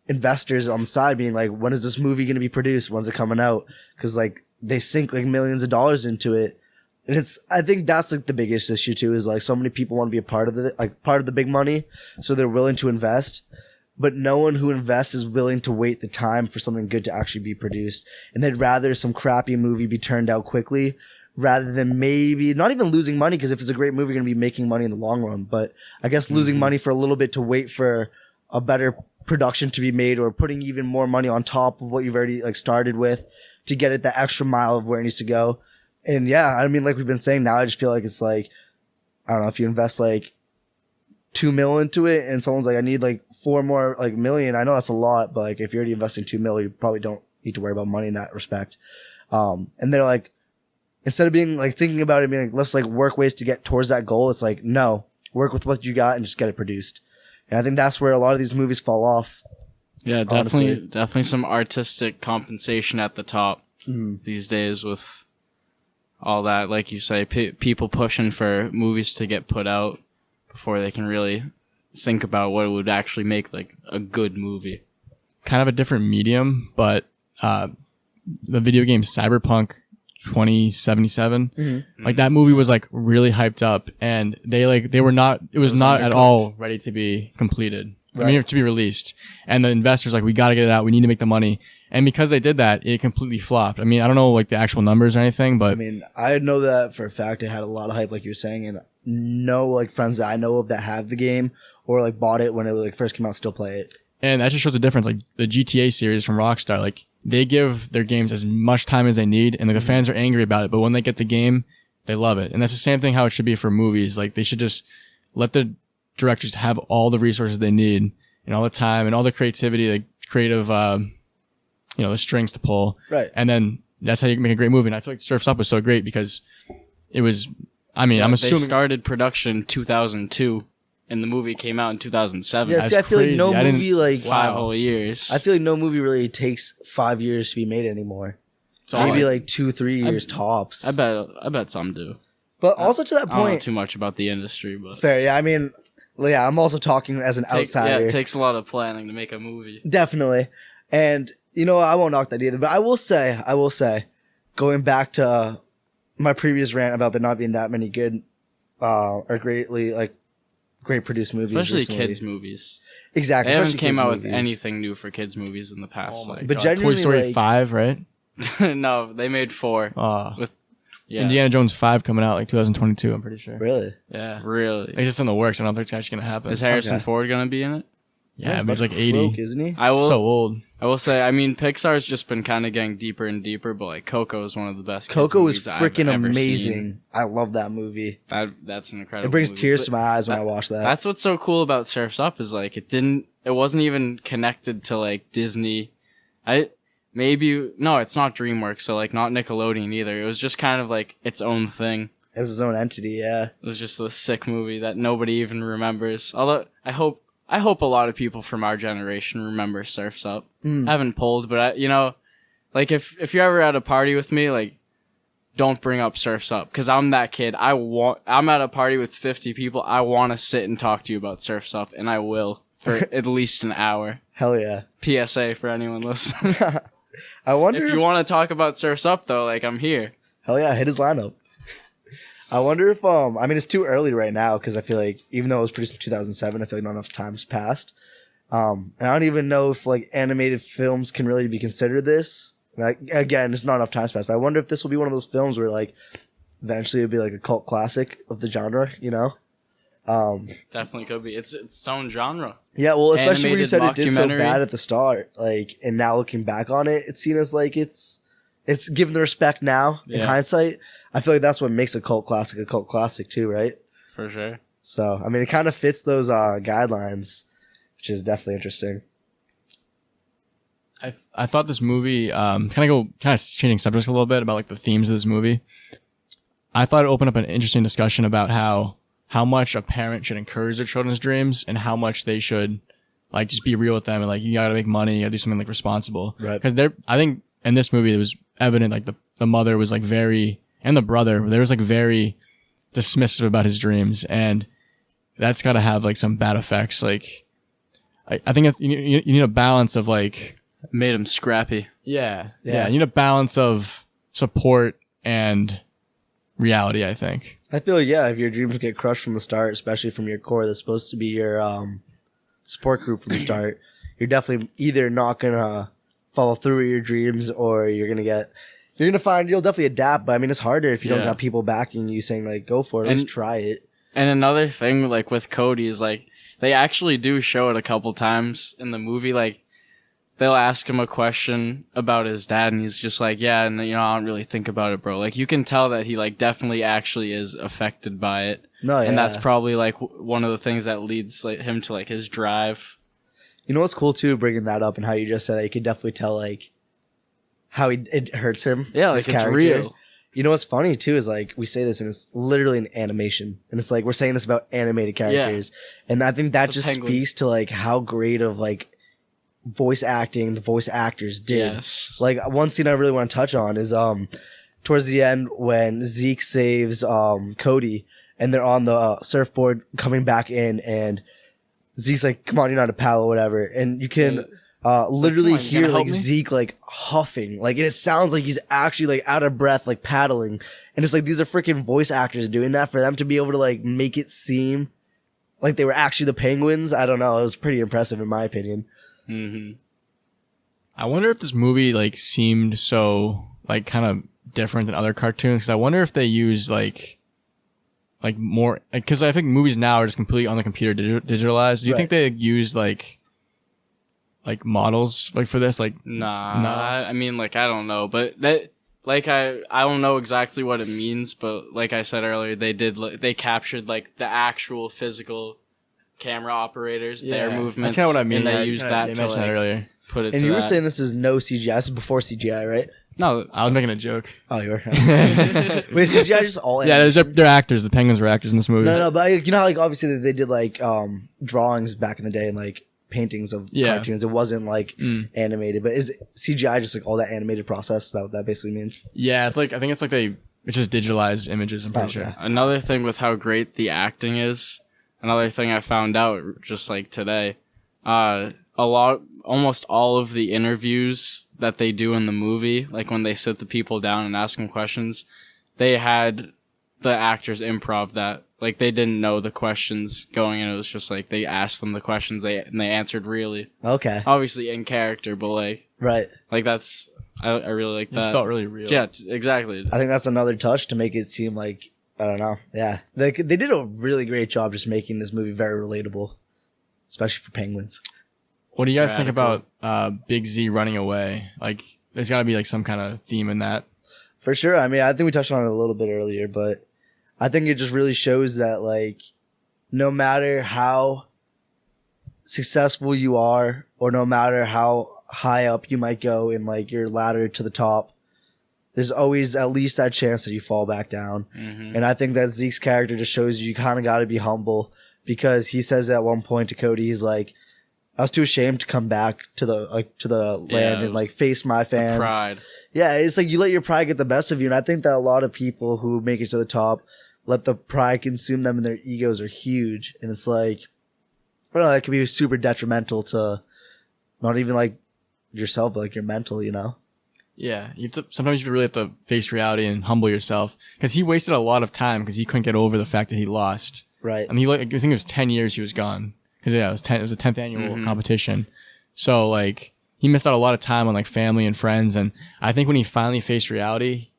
investors on the side being like, when is this movie going to be produced? When's it coming out? Cause like they sink like millions of dollars into it. And I think that's like the biggest issue too, is like so many people want to be a part of the big money. So they're willing to invest, but no one who invests is willing to wait the time for something good to actually be produced. And they'd rather some crappy movie be turned out quickly rather than maybe not even losing money. Cause if it's a great movie, you're going to be making money in the long run, but I guess losing money for a little bit to wait for a better production to be made, or putting even more money on top of what you've already like started with to get it the extra mile of where it needs to go. And yeah, I mean, like we've been saying now, I just feel like it's like, I don't know, if you invest like $2 million into it and someone's like, I need like 4 more like million. I know that's a lot, but like if you're already investing $2 million, you probably don't need to worry about money in that respect. And they're like, instead of being like thinking about it, being like, let's like work ways to get towards that goal. It's like, no, work with what you got and just get it produced. And I think that's where a lot of these movies fall off.
Yeah, definitely some artistic compensation at the top these days with all that, like you say, people pushing for movies to get put out before they can really think about what it would actually make like a good movie.
Kind of a different medium, but the video game Cyberpunk 2077, like that movie was like really hyped up, and it was not at all ready to be completed. Right. I mean, to be released, and the investors like, we got to get it out. We need to make the money. And because they did that, it completely flopped. I mean, I don't know like the actual numbers or anything, but
I mean, I know that for a fact it had a lot of hype, like you're saying, and no like friends that I know of that have the game or like bought it when it like first came out still play it.
And that just shows the difference. Like the GTA series from Rockstar, like they give their games as much time as they need, and like the fans are angry about it, but when they get the game, they love it. And that's the same thing how it should be for movies. Like they should just let the directors have all the resources they need and all the time and all the creativity, like creative, the strings to pull. Right. And then that's how you can make a great movie. And I feel like Surf's Up was so great because it was, I mean, I'm assuming.
They started production in 2002 and the movie came out in 2007.
Yeah, see, I feel like no movie like
5 whole years.
I feel like no movie really takes 5 years to be made anymore.
So
maybe like 2-3 years tops.
I bet some do.
But also to that
I don't know
point,
too much about the industry, but
fair. Yeah, I mean, yeah, I'm also talking as an outsider.
Yeah, it takes a lot of planning to make a movie.
Definitely. And I won't knock that either. But I will say, going back to my previous rant about there not being that many good or great produced movies,
Especially
recently.
kids movies.
Exactly.
They haven't
especially
came
kids
out
movies.
with anything new for kids movies in the past.
But
But
Toy
genuinely,
Story 5, right?
No, they made 4. Yeah,
Indiana Jones 5 coming out like 2022. I'm pretty sure.
Really?
Yeah.
really.
It's just in the works. I don't think it's actually gonna happen.
Is Harrison
Okay.
Ford gonna be in it?
Yeah, but
He's
he's like
Croak,
80.
isn't he?
I will.
So old.
I will say. I mean, Pixar's just been kind of getting deeper and deeper, but like Coco is one of the best.
Coco is
kids movies I've
freaking
ever
amazing.
seen.
I love that movie.
That's an incredible.
It brings
movie.
tears
But
to my eyes when I watch that.
That's what's so cool about Surf's Up is like it wasn't even connected to like Disney. It's not DreamWorks, so like not Nickelodeon either. It was just kind of like its own thing.
It was his own entity, yeah.
It was just a sick movie that nobody even remembers. Although I hope a lot of people from our generation remember Surf's Up. I haven't polled, but like if you're ever at a party with me, like don't bring up Surf's Up because I'm that kid. I'm at a party with 50 people. I want to sit and talk to you about Surf's Up, and I will for at least an hour.
Hell yeah.
PSA for anyone listening.
I wonder
If you want to talk about Surf's Up though, like I'm here.
Hell yeah, hit his lineup. I wonder if I mean it's too early right now because I feel like even though it was produced in 2007, I feel like not enough time's passed. And I don't even know if like animated films can really be considered this. Again, it's not enough time's passed, but I wonder if this will be one of those films where like eventually it'll be like a cult classic of the genre,
Definitely could be. It's its own genre.
Yeah, well, especially when you
Animated
said it did so
mockumentary.
bad at the start, like, and now looking back on it, it's seen as like it's given the respect now in
Yeah.
hindsight. I feel like that's what makes a cult classic too, right?
For sure.
So, I mean, it kind of fits those guidelines, which is definitely interesting.
I thought this movie kind of changing subjects a little bit about like the themes of this movie. I thought it opened up an interesting discussion about how much a parent should encourage their children's dreams and how much they should like just be real with them and like you gotta make money, you gotta do something like responsible.
Right.
Because I think in this movie it was evident like the mother was like very, and the brother, they was like very dismissive about his dreams, and that's gotta have like some bad effects. Like I think it's you need a balance of like
Made him scrappy.
yeah.
Yeah.
You need a balance of support and reality, I think.
I feel like, yeah, if your dreams get crushed from the start, especially from your core, that's supposed to be your support group from the start, you're definitely either not gonna follow through with your dreams or you're gonna find you'll definitely adapt. But I mean, it's harder if you don't
Yeah.
got people backing you saying like, "Go for it, let's
And-
try it."
And another thing, like with Cody, is like they actually do show it a couple times in the movie. Like they'll ask him a question about his dad, and he's just like, "Yeah," and I don't really think about it, bro. Like you can tell that he like definitely actually is affected by it,
No, yeah.
and that's probably like one of the things that leads like him to like his drive.
You know what's cool too, bringing that up and how you just said that, you could definitely tell like how it hurts him.
Yeah,
his
like it's
character.
real.
You know what's funny too is like we say this and it's literally an animation, and it's like we're saying this about animated characters, and I think that
It's a
just
penguin.
speaks to like how great of like voice acting the voice actors did.
Yes.
Like one scene I really want to touch on is towards the end when Zeke saves Cody and they're on the surfboard coming back in, and Zeke's like, "Come on, you're not a pal or whatever," and you can literally
"Come on, you
hear
gonna help
like
me?"
Zeke like huffing, like, and it sounds like he's actually like out of breath, like paddling, and it's like these are freaking voice actors doing that for them to be able to like make it seem like they were actually the penguins. I don't know, it was pretty impressive in my opinion.
Mm-hmm.
I wonder if this movie like seemed so like kind of different than other cartoons. 'Cause I wonder if they use like more, because I think movies now are just completely on the computer digitalized. Do you think they use like models like for this? Like
Nah,
No.
I mean, like, I don't know, but that, like, I don't know exactly what it means, but like I said earlier, they captured like the actual physical camera operators, their movements.
That's kind of what I mean.
And they
I
used
kinda-
that
they
to
mentioned that
like
earlier.
put it
And
to
you were
that.
saying this is no CGI. This is before CGI, right?
No,
I was making a joke.
Oh, you were. Wait, CGI just all
Yeah,
animation?
they're actors. The penguins were actors in this movie.
No, but you know how like obviously they did like drawings back in the day and like paintings of
Yeah.
cartoons. It wasn't like animated. But is CGI just like all that animated process? Is that what that basically means?
Yeah, it's like I think it's like it's just digitalized images. I'm pretty sure.
Another thing with how great the acting is. Another thing I found out just like today. Almost all of the interviews that they do in the movie, like when they sit the people down and ask them questions, they had the actors improv that. Like, they didn't know the questions going in. It was just like they asked them the questions and they answered really.
Okay.
Obviously in character, but like that's I really like that.
It felt really real.
Yeah, exactly.
I think that's another touch to make it seem like, I don't know. Yeah. They did a really great job just making this movie very relatable, especially for penguins.
What do you guys think about Big Z running away? Like, there's got to be like some kind of theme in that.
For sure. I mean, I think we touched on it a little bit earlier, but I think it just really shows that, like, no matter how successful you are, or no matter how high up you might go in, like, your ladder to the top, there's always at least that chance that you fall back down. Mm-hmm. And I think that Zeke's character just shows you kind of got to be humble, because he says at one point to Cody, he's like, I was too ashamed to come back to the land and like face my fans.
Pride.
Yeah, it's like you let your pride get the best of you. And I think that a lot of people who make it to the top let the pride consume them, and their egos are huge. And it's like, I don't know, that could be super detrimental to not even like yourself, but like your mental, you know?
Yeah, sometimes you really have to face reality and humble yourself. Because he wasted a lot of time because he couldn't get over the fact that he lost.
Right.
I mean, I think it was 10 years he was gone. Because it was a 10th annual competition. So like he missed out a lot of time on like family and friends. And I think when he finally faced reality,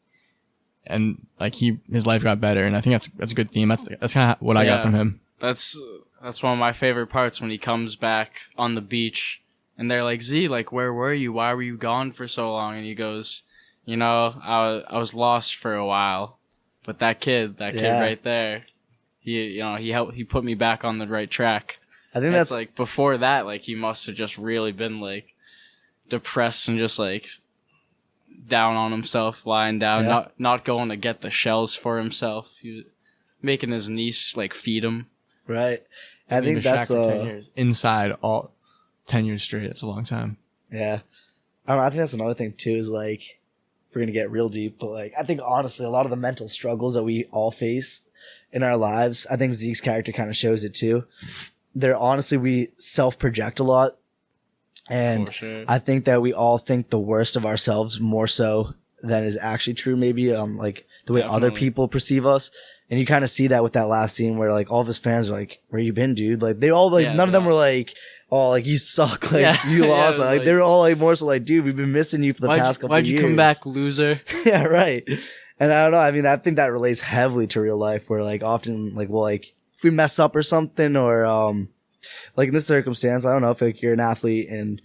and like his life got better, and I think that's a good theme. That's kind of what I got from him.
That's one of my favorite parts, when he comes back on the beach and they're like, Z, like, where were you? Why were you gone for so long? And he goes, you know, I was lost for a while, but that kid right there, he put me back on the right track. I think that's like, before that, like, he must have just really been like depressed and just like down on himself, lying down, not going to get the shells for himself. He was making his niece like feed him.
Right. I think that's
10 years. Inside all 10 years straight. That's a long time.
Yeah. I don't know, I think that's another thing too, is like, if we're gonna get real deep, but like, I think honestly a lot of the mental struggles that we all face in our lives, I think Zeke's character kind of shows it too. We self-project a lot. And sure. I think that we all think the worst of ourselves more so than is actually true, maybe, like the way other people perceive us. And you kind of see that with that last scene where like all of his fans are like, where you been, dude? Like they all like, none of them were like, oh, like you suck, like you lost. Like they're all like more so like, dude, we've been missing you for the past couple of years.
Why'd you come back, loser?
Yeah, right. And I don't know. I mean, I think that relates heavily to real life, where like often like, well, like if we mess up or something, or like in this circumstance, I don't know if like you're an athlete and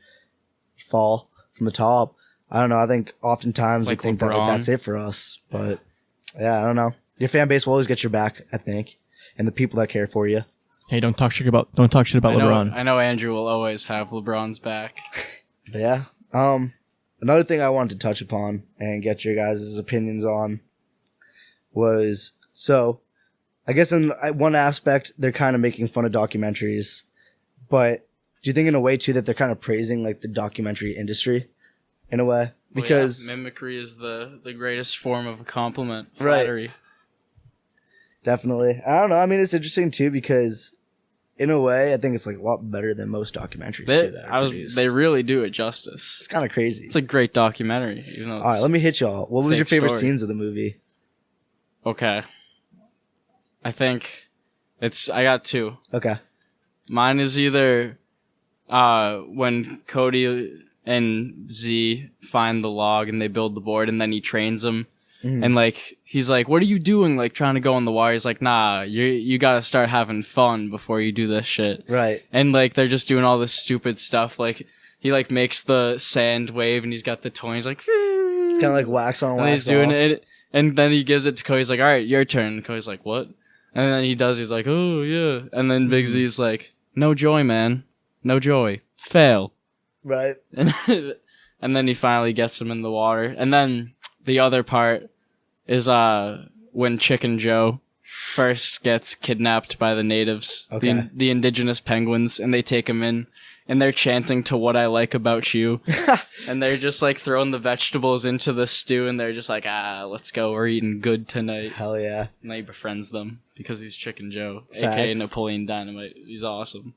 you fall from the top. I don't know. I think oftentimes like we think LeBron. That like, that's it for us, but yeah, I don't know. Your fan base will always get your back, I think, and the people that care for you.
Hey, don't talk shit about LeBron.
I know Andrew will always have LeBron's back.
But yeah. Another thing I wanted to touch upon and get your guys' opinions on was, so I guess in one aspect they're kind of making fun of documentaries, but do you think in a way too that they're kind of praising like the documentary industry in a way? Because
mimicry is the greatest form of a compliment. Flattery.
Right. Definitely. I don't know. I mean, it's interesting too because in a way I think it's like a lot better than most documentaries
they really do it justice.
It's kind of crazy.
It's a great documentary. Even though
all right, let me hit y'all. What was your favorite scenes of the movie?
Okay. I think I got two.
Okay.
Mine is either when Cody and Z find the log and they build the board, and then he trains them. Mm-hmm. And like he's like, what are you doing, like trying to go on the wire? He's like, nah, you gotta start having fun before you do this shit.
Right.
And like they're just doing all this stupid stuff. Like he like makes the sand wave and he's got the toy. He's like,
it's kind of like wax on, wax off.
He's doing it, and then he gives it to Cody. He's like, all right, your turn. And Cody's like, what? And then he does. He's like, oh yeah. And then Big Z's like, no joy, man, no joy, fail.
Right.
And then he finally gets him in the water. And then the other part is when Chicken Joe first gets kidnapped by the natives, the indigenous penguins, and they take him in, and they're chanting to What I Like About You. And they're just like throwing the vegetables into the stew, and they're just like, let's go, we're eating good tonight.
Hell yeah.
And he befriends them because he's Chicken Joe,
Facts.
aka Napoleon Dynamite. He's awesome.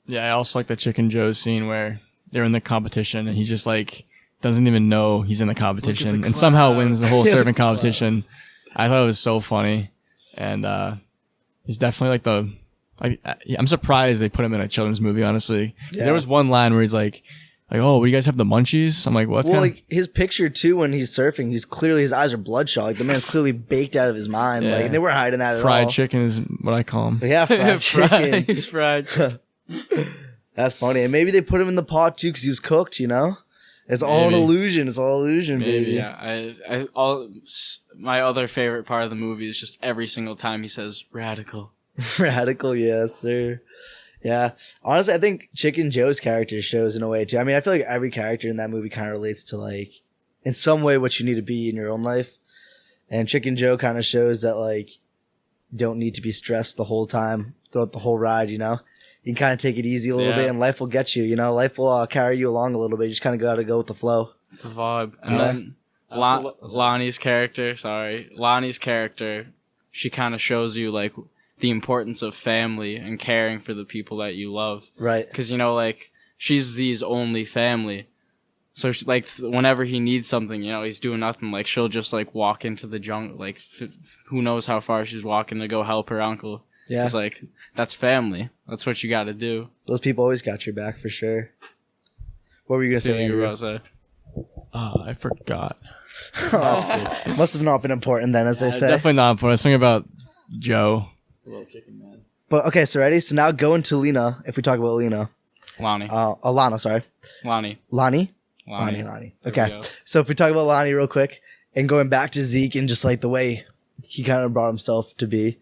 Yeah, I also like the Chicken Joe scene where they're in the competition and he just like doesn't even know he's in the competition and somehow wins the whole surfing competition. I thought it was so funny, and he's definitely like I'm surprised they put him in a children's movie. Honestly,
Yeah.
there was one line where he's like, oh, you guys have the munchies? I'm like, what?
Well, like his picture too when he's surfing, his eyes are bloodshot. Like the man's clearly baked out of his mind.
Yeah.
Like and they weren't hiding that at all.
Fried chicken is what I call him.
But yeah, fried chicken.
He's fried.
That's funny. And maybe they put him in the pot too because he was cooked. You know, it's all an
Maybe.
illusion. It's all illusion,
Maybe,
baby.
yeah. My other favorite part of the movie is just every single time he says radical.
Radical, yes, sir. Yeah. Honestly, I think Chicken Joe's character shows in a way too. I mean, I feel like every character in that movie kind of relates to like, in some way, what you need to be in your own life. And Chicken Joe kind of shows that like, don't need to be stressed the whole time throughout the whole ride. You know, you can kind of take it easy a little bit, and life will get you. You know, life will carry you along a little bit. You just kind of gotta go with the flow.
It's the vibe. And then Lonnie's character, she kind of shows you like the importance of family and caring for the people that you love.
Right.
Because, you know, like, she's Z's only family. So, she, like, whenever he needs something, you know, he's doing nothing. Like, she'll just, like, walk into the jungle. Like, who knows how far she's walking to go help her uncle.
Yeah.
It's like, that's family. That's what you got to do.
Those people always got your back for sure. What were you going to say, Andrew?
Oh, I forgot.
Must have not been important then, as they say.
Definitely not important. It's something about Joe.
Little chicken man.
But, okay, so ready? So now going to Lena, if we talk about Lena.
Lonnie.
Alana, sorry.
Lonnie.
Lonnie.
There we
Okay.
go.
So if we talk about Lonnie real quick and going back to Zeke and just like the way he kind of brought himself to be,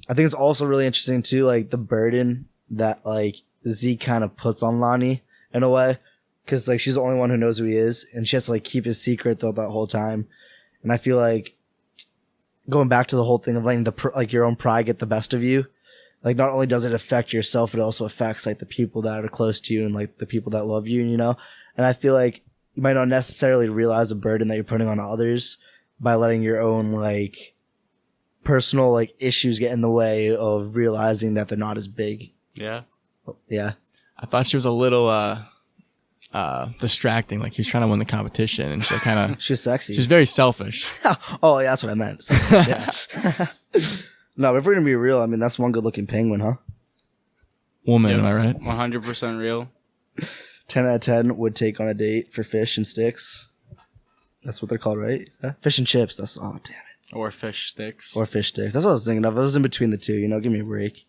I think it's also really interesting too, like the burden that like Zeke kind of puts on Lonnie in a way. Cause like she's the only one who knows who he is and she has to like keep his secret throughout that whole time. And I feel like going back to the whole thing of letting like your own pride get the best of you, like not only does it affect yourself, but it also affects like the people that are close to you and like the people that love you, you know? And I feel like you might not necessarily realize the burden that you're putting on others by letting your own like personal like issues get in the way of realizing that they're not as big.
Yeah.
Yeah.
I thought she was a little distracting. Like he was trying to win the competition, and she kind of
She was sexy.
she's very selfish.
Oh, yeah, that's what I meant. Selfish, yeah. No, but if we're gonna be real, I mean that's one good looking penguin, huh?
Woman,
Yeah.
am I right?
100% real.
10 out of 10 would take on a date for fish and sticks. That's what they're called, right? Yeah. Fish and chips. That's damn it.
Or fish sticks.
Or fish sticks. That's what I was thinking of. I was in between the two. You know, give me a break.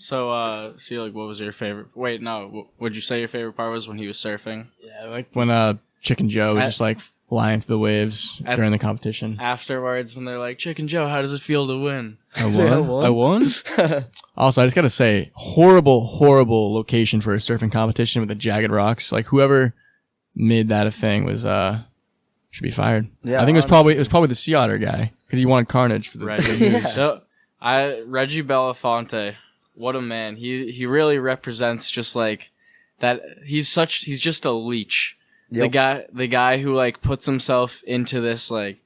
So, see, like, what was your favorite? Wait, no. Would you say your favorite part was when he was surfing?
Yeah, like when Chicken Joe was just like flying through the waves during the competition.
Afterwards, when they're like, Chicken Joe, how does it feel to win?
I
Say I
won.
won?
I won. Also, I just gotta say, horrible location for a surfing competition with the jagged rocks. Like whoever made that a thing was should be fired.
Yeah,
I think it was probably the sea otter guy because he wanted carnage for the
Reggie.
Yeah.
So, Reggie Belafonte, what a man. He really represents just like that. He's just a leech.
Yep.
The guy who like puts himself into this like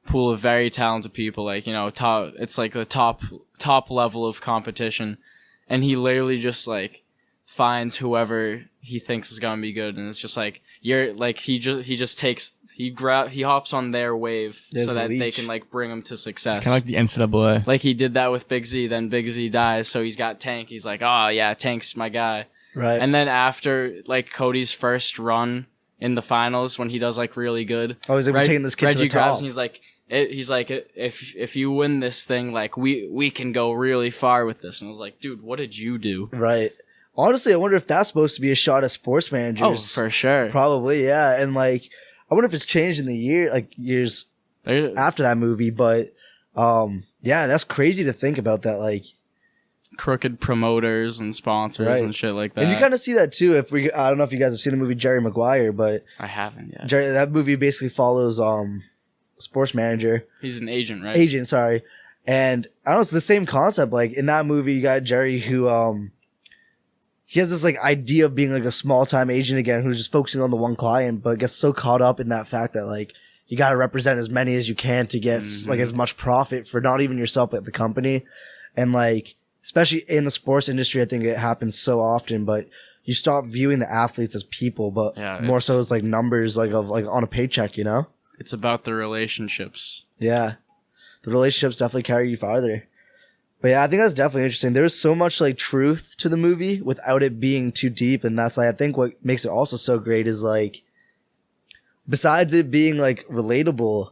pool of very talented people, like, you know, it's like the top level of competition, and he literally just like finds whoever he thinks is gonna be good, and it's just like he hops on their wave
There's
so
a
that they
leech.
can like bring him to success.
kind of like the NCAA.
Like he did that with Big Z, then Big Z dies, so he's got Tank. He's like, oh yeah, Tank's my guy.
Right.
And then after like Cody's first run in the finals, when he does like really good,
I was like, we're taking this kid
Reggie
to the
grabs
top.
and he's like, if you win this thing, like we can go really far with this. And I was like, dude, what did you do?
Right. Honestly, I wonder if that's supposed to be a shot at sports
Oh,
managers.
for sure.
Probably, yeah. And like, I wonder if it's changed in the years
There-
after that movie. But yeah, that's crazy to think about that. Like,
crooked promoters and sponsors
Right.
and shit like that.
and you kind of see that too. I don't know if you guys have seen the movie Jerry Maguire, but
I haven't yet.
that movie basically follows sports manager.
He's an agent, right?
Agent, sorry. And I don't know, it's the same concept. Like in that movie, you got Jerry who he has this like idea of being like a small time agent again, who's just focusing on the one client, but gets so caught up in that fact that like you got to represent as many as you can to get like as much profit for not even yourself but the company, and like especially in the sports industry, I think it happens so often, but you stop viewing the athletes as people, but more so as like numbers, like of like on a paycheck, you know?
It's about the relationships.
Yeah. The relationships definitely carry you farther. But yeah, I think that's definitely interesting. There's so much like truth to the movie without it being too deep. And that's like, I think what makes it also so great is like, besides it being like relatable,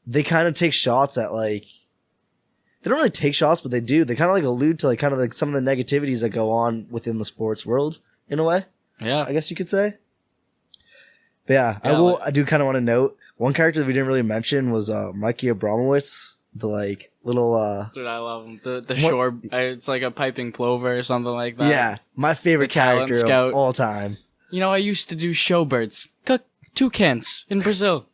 they kind of take shots at like, they don't really take shots, but they do. They kind of like allude to like kind of like some of the negativities that go on within the sports world in a way.
Yeah.
I guess you could say. But yeah, I do kind of want to note one character that we didn't really mention was Mikey Abramowitz, the like little
Dude, I love him. The shore, it's like a piping plover or something like that.
Yeah, my favorite character
scout.
of all time.
You know, I used to do showbirds. Cook toucans in Brazil.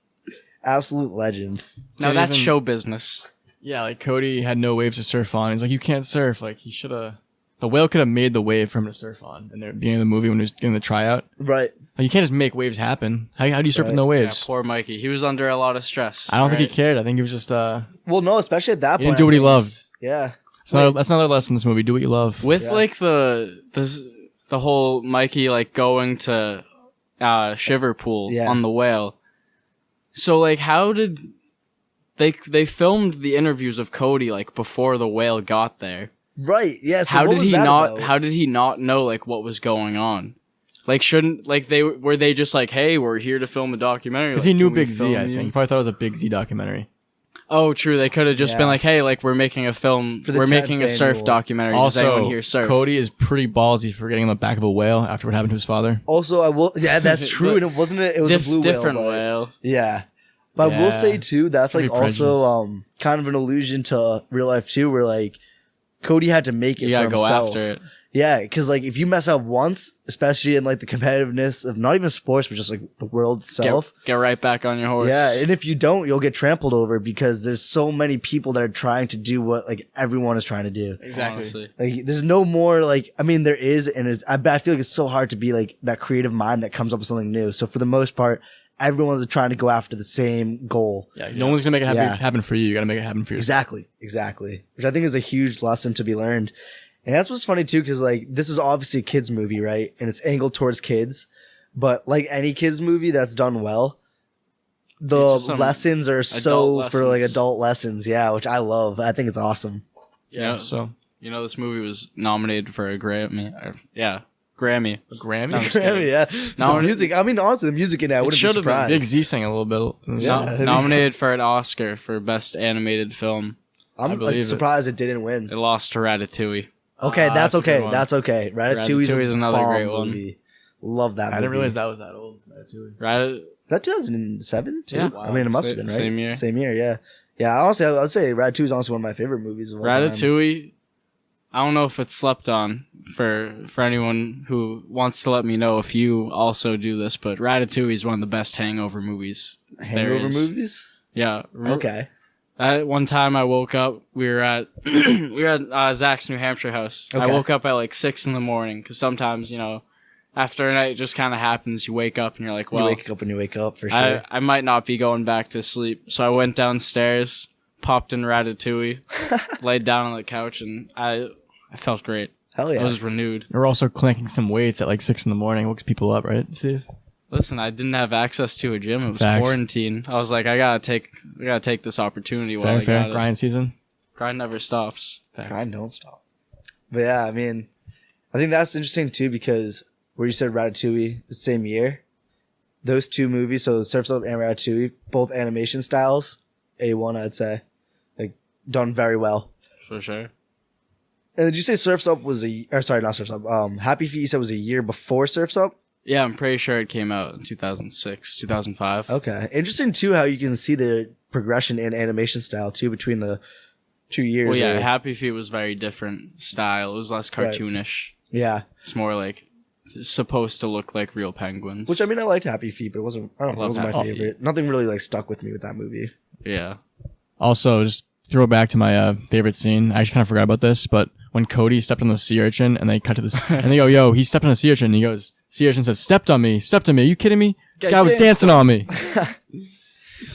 Absolute legend.
Now that's show business.
Yeah, like Cody had no waves to surf on. He's like, you can't surf. Like he should have. The whale could have made the wave for him to surf on in the beginning of the movie when he was doing the tryout.
Right.
Like, you can't just make waves happen. How do you surf with no waves?
Yeah, poor Mikey. He was under a lot of stress.
I don't think he cared. I think he was just
well, no, especially at that point.
He didn't do what he loved.
Yeah.
That's another lesson in this movie. Do what you love.
With like the whole Mikey like going to Shiverpool on the whale. So like, how did they filmed the interviews of Cody like before the whale got there?
Right. Yeah. So
how did he not know like what was going on? Like, shouldn't like were they just like, hey, we're here to film a documentary?
Because
like,
he knew Big Z. I think he probably thought it was a Big Z documentary.
Oh, true. They could have just been like, hey, like we're making a film, we're making a surf documentary.
Also,
does anyone here surf?
Cody is pretty ballsy for getting on the back of a whale after what happened to his father.
Also, I will. Yeah, that's true. And it wasn't. It was a blue
different
whale.
whale.
Yeah. But I will say too, that's like also kind of an allusion to real life too, where like Cody had to make it for himself.
Go after it.
Yeah, because like if you mess up once, especially in like the competitiveness of not even sports, but just like the world itself,
get right back on your horse.
Yeah, and if you don't, you'll get trampled over because there's so many people that are trying to do what like everyone is trying to do.
Exactly.
Honestly.
Like there's no more like there is, and I feel like it's so hard to be like that creative mind that comes up with something new. So for the most part, everyone's trying to go after the same goal.
Yeah, no one's gonna make it happen for you. You gotta make it happen for yourself.
Exactly. Which I think is a huge lesson to be learned. And that's what's funny too, because like this is obviously a kids movie, right? And it's angled towards kids, but like any kids movie that's done well, the lessons are so for like adult lessons. Yeah, which I love. I think it's awesome.
Yeah. So this movie was nominated for a Grammy. Grammy.
A Grammy?
No, Grammy, yeah. The music. I mean, honestly, the music in that wouldn't be surprised.
Big Z sang a little bit.
Nominated for an Oscar for Best Animated Film.
I'm like, surprised it didn't win.
It lost to Ratatouille.
Okay, that's okay. That's okay. Ratatouille is
another great
movie. Love that movie.
I didn't realize that was that old. Ratatouille.
That 2007 too?
Yeah.
Wow. I mean, it must have been, right?
Same year.
Same year, yeah. Yeah, honestly, I'd say Ratatouille is honestly one of my favorite movies of all time.
Ratatouille, I don't know if it's slept on for anyone who wants to let me know if you also do this, but Ratatouille is one of the best hangover movies.
Hangover movies?
Yeah.
Okay.
One time I woke up, we were at Zach's New Hampshire house. Okay. I woke up at like 6 a.m. because sometimes, after a night it just kind of happens. You wake up and you're like, well,
you wake up for sure.
I might not be going back to sleep. So I went downstairs, popped in Ratatouille, laid down on the couch, and I felt great.
Hell yeah.
I was renewed.
We're also clanking some weights at like 6 a.m. Wakes people up, right, Steve?
Listen, I didn't have access to a gym. It was quarantine. I was like, I gotta take this opportunity while I got it.
Grind season.
Grind never stops.
Grind don't stop. But yeah, I mean, I think that's interesting too because where you said Ratatouille the same year, those two movies, so Surf's Up and Ratatouille, both animation styles, A1 I'd say, like done very well.
For sure.
And did you say Surf's Up was not Surf's Up? Happy Feet you said was a year before Surf's Up?
Yeah, I'm pretty sure it came out in 2006, 2005.
Okay. Interesting, too, how you can see the progression in animation style, too, between the 2 years.
Well, yeah, Happy Feet was very different style. It was less cartoonish.
Right. Yeah.
It's more like supposed to look like real penguins.
Which, I mean, I liked Happy Feet, but it wasn't my favorite. Nothing really, like, stuck with me with that movie.
Yeah.
Also, just throw back to my favorite scene. I actually kind of forgot about this, but when Cody stepped on the sea urchin, and they cut to this, and they go, "Yo, he stepped on a sea urchin." And he goes, "Sea urchin says, stepped on me. Are you kidding me? Guy was dancing on me."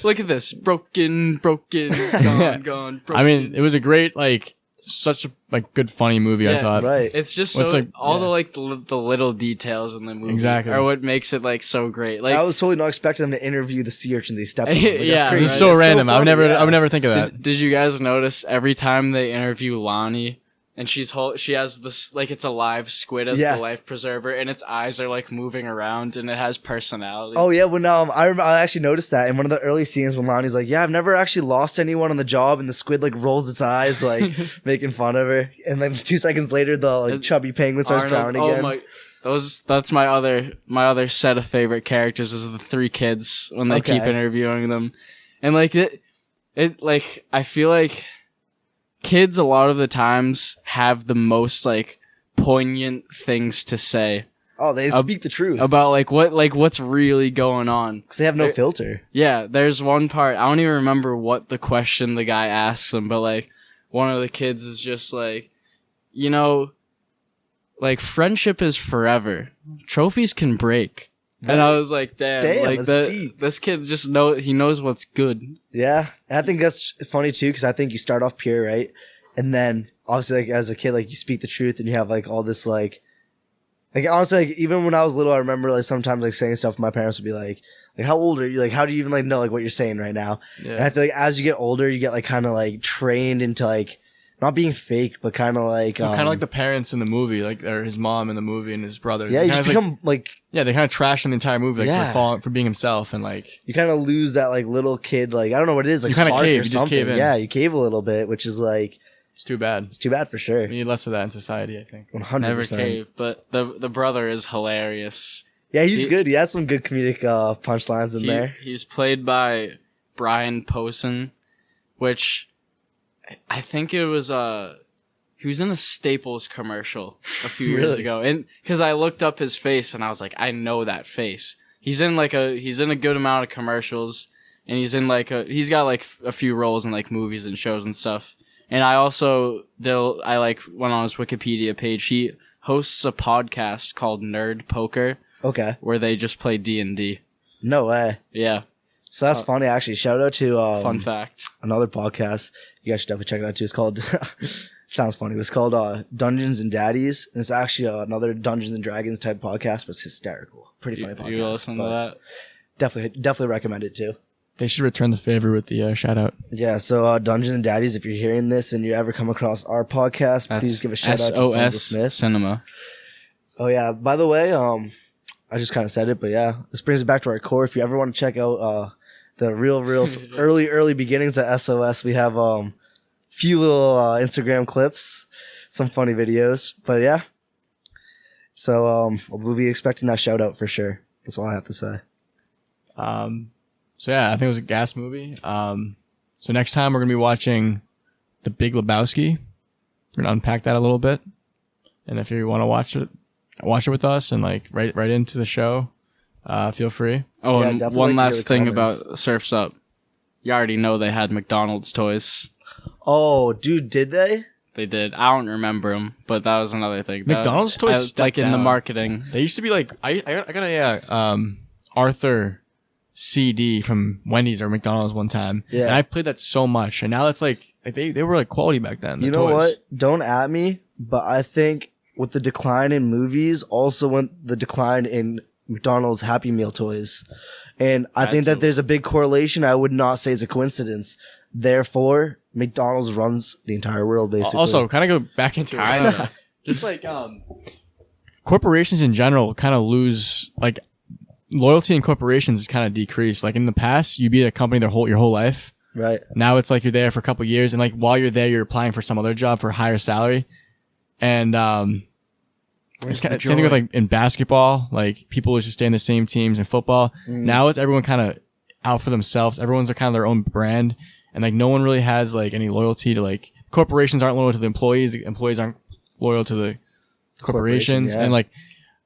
Look at this, broken, gone, broken.
I mean, it was a great, like, such a like good funny movie. I thought.
Right.
It's just
What's
so
like-
all
yeah.
the like the little details in the movie
Exactly.
are what makes it like so great. Like
I was totally not expecting them to interview the sea urchin they stepped on. Like,
Yeah,
that's crazy.
It's
right.
so
It's
random. I would
funny,
never.
yeah.
I would never think of that.
did you guys notice every time they interview Lonnie and she has this like it's a live squid as
Yeah.
the life preserver and its eyes are like moving around and it has personality.
Oh yeah, when I actually noticed that in one of the early scenes when Lonnie's like, "Yeah, I've never actually lost anyone on the job," and the squid like rolls its eyes, like making fun of her, and then 2 seconds later, the like chubby penguin starts drowning again.
That's my other set of favorite characters is the 3 kids when they keep
Okay.
interviewing them, and like it like I feel like kids a lot of the times have the most like poignant things to say
Oh, they speak the truth
about what's really going on.
because they have no filter.
Yeah, there's one part I don't even remember what the question the guy asks him, but like one of the kids is just like, you know, like friendship is forever. Trophies can break. And I was like, damn like
that's deep.
this kid just knows what's good.
Yeah, and I think that's funny too because I think you start off pure, right, and then obviously like as a kid, like you speak the truth and you have like all this like honestly, like even when I was little, I remember like sometimes like saying stuff. My parents would be like, "How old are you? Like, how do you even like know like what you're saying right now?" And I feel like as you get older, you get like kind of like trained into like not being fake, but kind of like
Kind of like the parents in the movie, like or his mom in the movie and his brother.
yeah,
They
you
kinda
just
like-
become like
yeah, they kind of trash him the entire movie, like
Yeah.
for being himself, and like
you kind of lose that like little kid like I don't know what it is like
You kinda
spark
cave,
or
you just
something.
cave in.
Yeah, you cave a little bit, which is like
it's too bad.
it's too bad for sure.
We need less of that in society, I think.
100%.
Never cave. But the brother is hilarious.
Yeah, he's
He-
good. He has some good comedic punchlines in there.
He's played by Brian Posehn, which I think it was he was in a Staples commercial a few years
Really?
ago, and because I looked up his face and I was like, I know that face. He's in a good amount of commercials, and he's got like a few roles in like movies and shows and stuff. And I like went on his Wikipedia page. He hosts a podcast called Nerd Poker
Okay.
where they just play D&D.
No way.
Yeah,
So that's funny, actually. Shout out to
fun fact.
another podcast. You guys should definitely check it out too. It's called sounds funny. It's called Dungeons and Daddies, and it's actually another Dungeons and Dragons type podcast, but it's hysterical. Pretty funny podcast.
You listen to
but
that?
Definitely recommend it too.
They should return the favor with the shout out.
Yeah. So Dungeons and Daddies, if you're hearing this and you ever come across our podcast, please give a shout out to Sons of
SOS
Smith.
Cinema.
Oh yeah. By the way, I just kind of said it, but yeah, this brings it back to our core. If you ever want to check out the real early beginnings at SOS, we have few little Instagram clips, some funny videos, but yeah. So we'll be expecting that shout out for sure. That's all I have to say.
So yeah, I think it was a gas movie. So next time we're gonna be watching The Big Lebowski. We're gonna unpack that a little bit, and if you want to watch it with us and like right into the show, feel free.
Oh,
Yeah,
and
definitely
one
like to hear
last
the
thing
comments.
about Surf's Up. You already know they had McDonald's toys.
Oh, dude, did they?
They did. I don't remember them, but that was another thing.
McDonald's toys stepped
like in the
down.
marketing.
They used to be like I got a Arthur CD from Wendy's or McDonald's one time.
Yeah.
And I played that so much, and now it's like they were like quality back then.
You
the
know
toys.
what? Don't at me, but I think with the decline in movies, also went the decline in McDonald's Happy Meal toys. And I think that there's a big correlation. I would not say it's a coincidence. Therefore, McDonald's runs the entire world, basically.
Also, kind of go back into
Kinda.
just like corporations in general kind of lose like loyalty in corporations is kind of decreased. Like in the past, you'd be at a company your whole life.
right.
Now it's like you're there for a couple of years, and like while you're there, you're applying for some other job for a higher salary. And it's
the
same thing with
joy?
like in basketball. Like people used to stay in the same teams in football. Now it's everyone kind of out for themselves. Everyone's kind of their own brand, and like no one really has like any loyalty to like corporations aren't loyal to the employees. The employees aren't loyal to the corporations,
yeah.
and like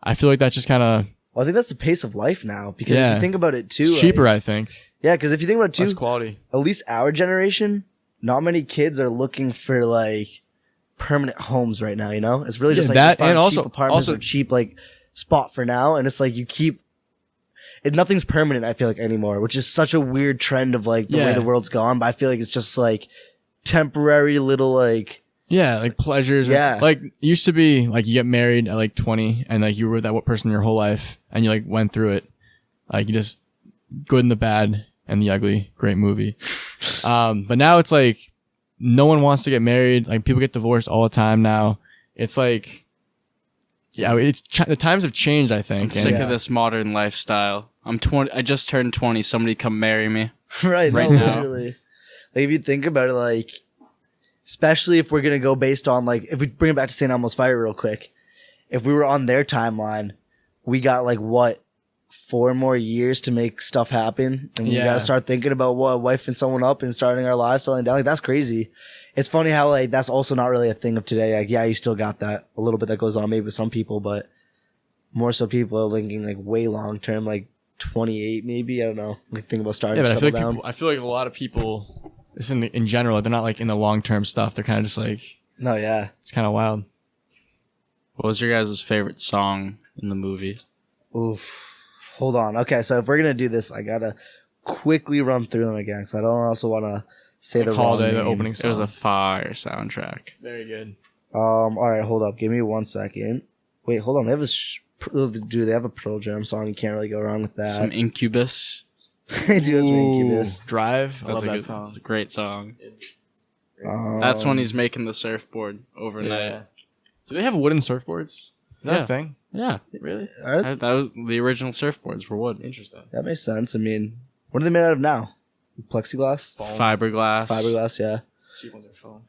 I feel like that's just kind of
Well, I think that's the pace of life now. Because if
Yeah.
you think about it too,
cheaper.
like-
I think
yeah, because if you think about it
less
too,
quality.
at least our generation, not many kids are looking for like permanent homes right now. You know, it's really just
Yeah,
like
that,
just find
and
cheap
also-
apartments
also-
or cheap like spot for now, and it's like you keep. Nothing's permanent. I feel like anymore, which is such a weird trend of like the way
Yeah.
the world's gone. But I feel like it's just like temporary little like.
Yeah, like pleasures.
Yeah.
Like it used to be like you get married at like 20 and like you were with that person your whole life and you like went through it. Like you just good and the bad and the ugly. Great movie. But now it's like no one wants to get married. Like people get divorced all the time now. It's like, yeah, the times have changed, I think.
I'm sick
Yeah.
of this modern lifestyle. I'm 20. I just turned 20. Somebody come marry me.
Right
Right
no,
now.
literally. Like if you think about it, like especially if we're gonna go based on like if we bring it back to St. Elmo's Fire real quick, if we were on their timeline, we got like what 4 more years to make stuff happen, and we
Yeah.
gotta start thinking about what wifing someone up and starting our lives, settling down. Like that's crazy. It's funny how like that's also not really a thing of today. Like yeah, you still got that a little bit that goes on maybe with some people, but more so people are thinking like way long term, like 28 maybe. I don't know. Like think about starting
Yeah,
to
but
settle down.
I feel like a lot of people, just in general, they're not like in the long term stuff. They're kind of just like,
No, yeah.
it's kind of wild.
What was your guys' favorite song in the movie?
Oof. Hold on. Okay, so if we're gonna do this, I gotta quickly run through them again because I don't also want to say the wrong
Holiday,
name.
the opening
It
song.
was a fire soundtrack.
Very good.
All right, hold up. Give me 1 second. Wait, hold on. They have do they have a Pearl Jam song? You can't really go wrong with that.
Some Incubus.
They do have some Incubus.
Drive. I
That's
love
a
that
good
song.
It's a great song.
Um,
That's when he's making the surfboard overnight.
Yeah. Do they have wooden surfboards? Is that
Yeah.
a thing?
Yeah,
Really?
all right,
that was the original surfboards were wood.
Interesting.
that makes sense. I mean, what are they made out of now? Plexiglass,
Fiberglass.
fiberglass. Yeah,
Cheap ones are foam.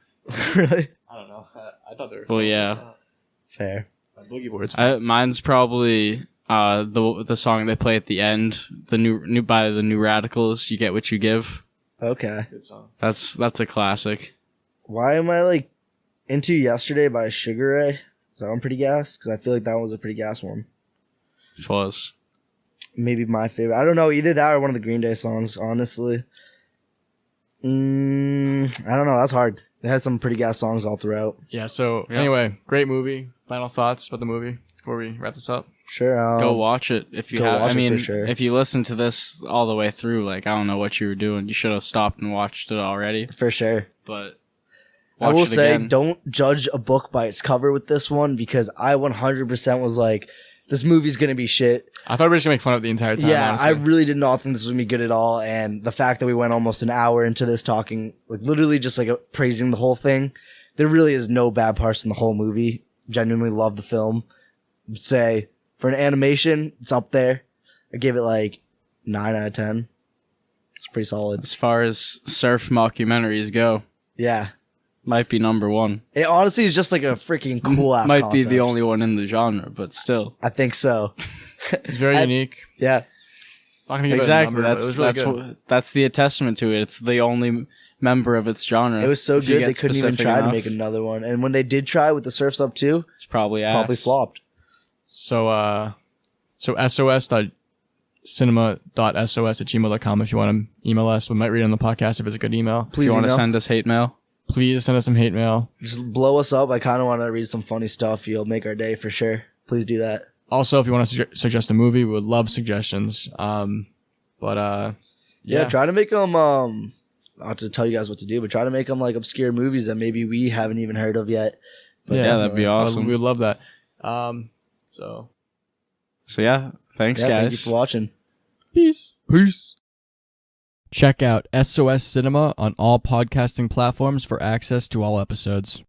really
I don't know. I thought they were.
Well, yeah.
fair.
Boogie boards.
Mine's probably the song they play at the end, the new by the New Radicals. You get what you give.
Okay,
Good song.
That's a classic.
why am I like into Yesterday by Sugar Ray? Is that one pretty gas? Because I feel like that one was a pretty gas one.
It was.
Maybe my favorite. I don't know, either that or one of the Green Day songs, honestly. I don't know. That's hard. They had some pretty gas songs all throughout.
Yeah. So
Yeah.
anyway, great movie. Final thoughts about the movie before we wrap this up.
Sure.
Go watch it if you
go
have.
watch
I
it
mean,
for sure.
if you listen to this all the way through, like I don't know what you were doing. You should have stopped and watched it already.
For sure.
But
I
watch
will
it
say,
again.
don't judge a book by its cover with this one because I 100% was like, this movie's going to be shit.
I thought we were just gonna make fun of it the entire time.
Yeah,
honestly.
I really did not think this was going to be good at all. And the fact that we went almost an hour into this talking, like literally just like praising the whole thing, there really is no bad parts in the whole movie. Genuinely love the film. I'd say for an animation, it's up there. I give it like 9 out of 10. It's pretty solid.
As far as surf mockumentaries go,
Yeah.
might be number one.
It honestly is just like a freaking cool ass
Might be the only one in the genre, but still.
I think so.
It's very
I-
unique.
Yeah.
Not gonna give it a
Exactly.
number, but it was really
That's
good.
that's the testament to it. It's the only member of its genre.
It was so
If you
good they
get
couldn't even
specific
try to
enough,
make another one. And when they did try with the Surf's Up 2,
It's probably ass.
probably flopped.
So sos.cinema.sos@gmail.com if you want to email us. We might read it on the podcast if it's a good email.
If
Please
you want to
email.
send us hate mail,
Please send us some hate mail.
Just blow us up. I kind of want to read some funny stuff. You'll make our day for sure. Please do that.
Also, if you want to suggest a movie, we would love suggestions.
Yeah,
Yeah.
try to make them, not to tell you guys what to do, but try to make them like obscure movies that maybe we haven't even heard of yet. But
yeah, that'd be
definitely.
awesome.
We would love that. So
So yeah, thanks
Yeah,
guys.
thank you for watching.
peace. Check out SOS Cinema on all podcasting platforms for access to all episodes.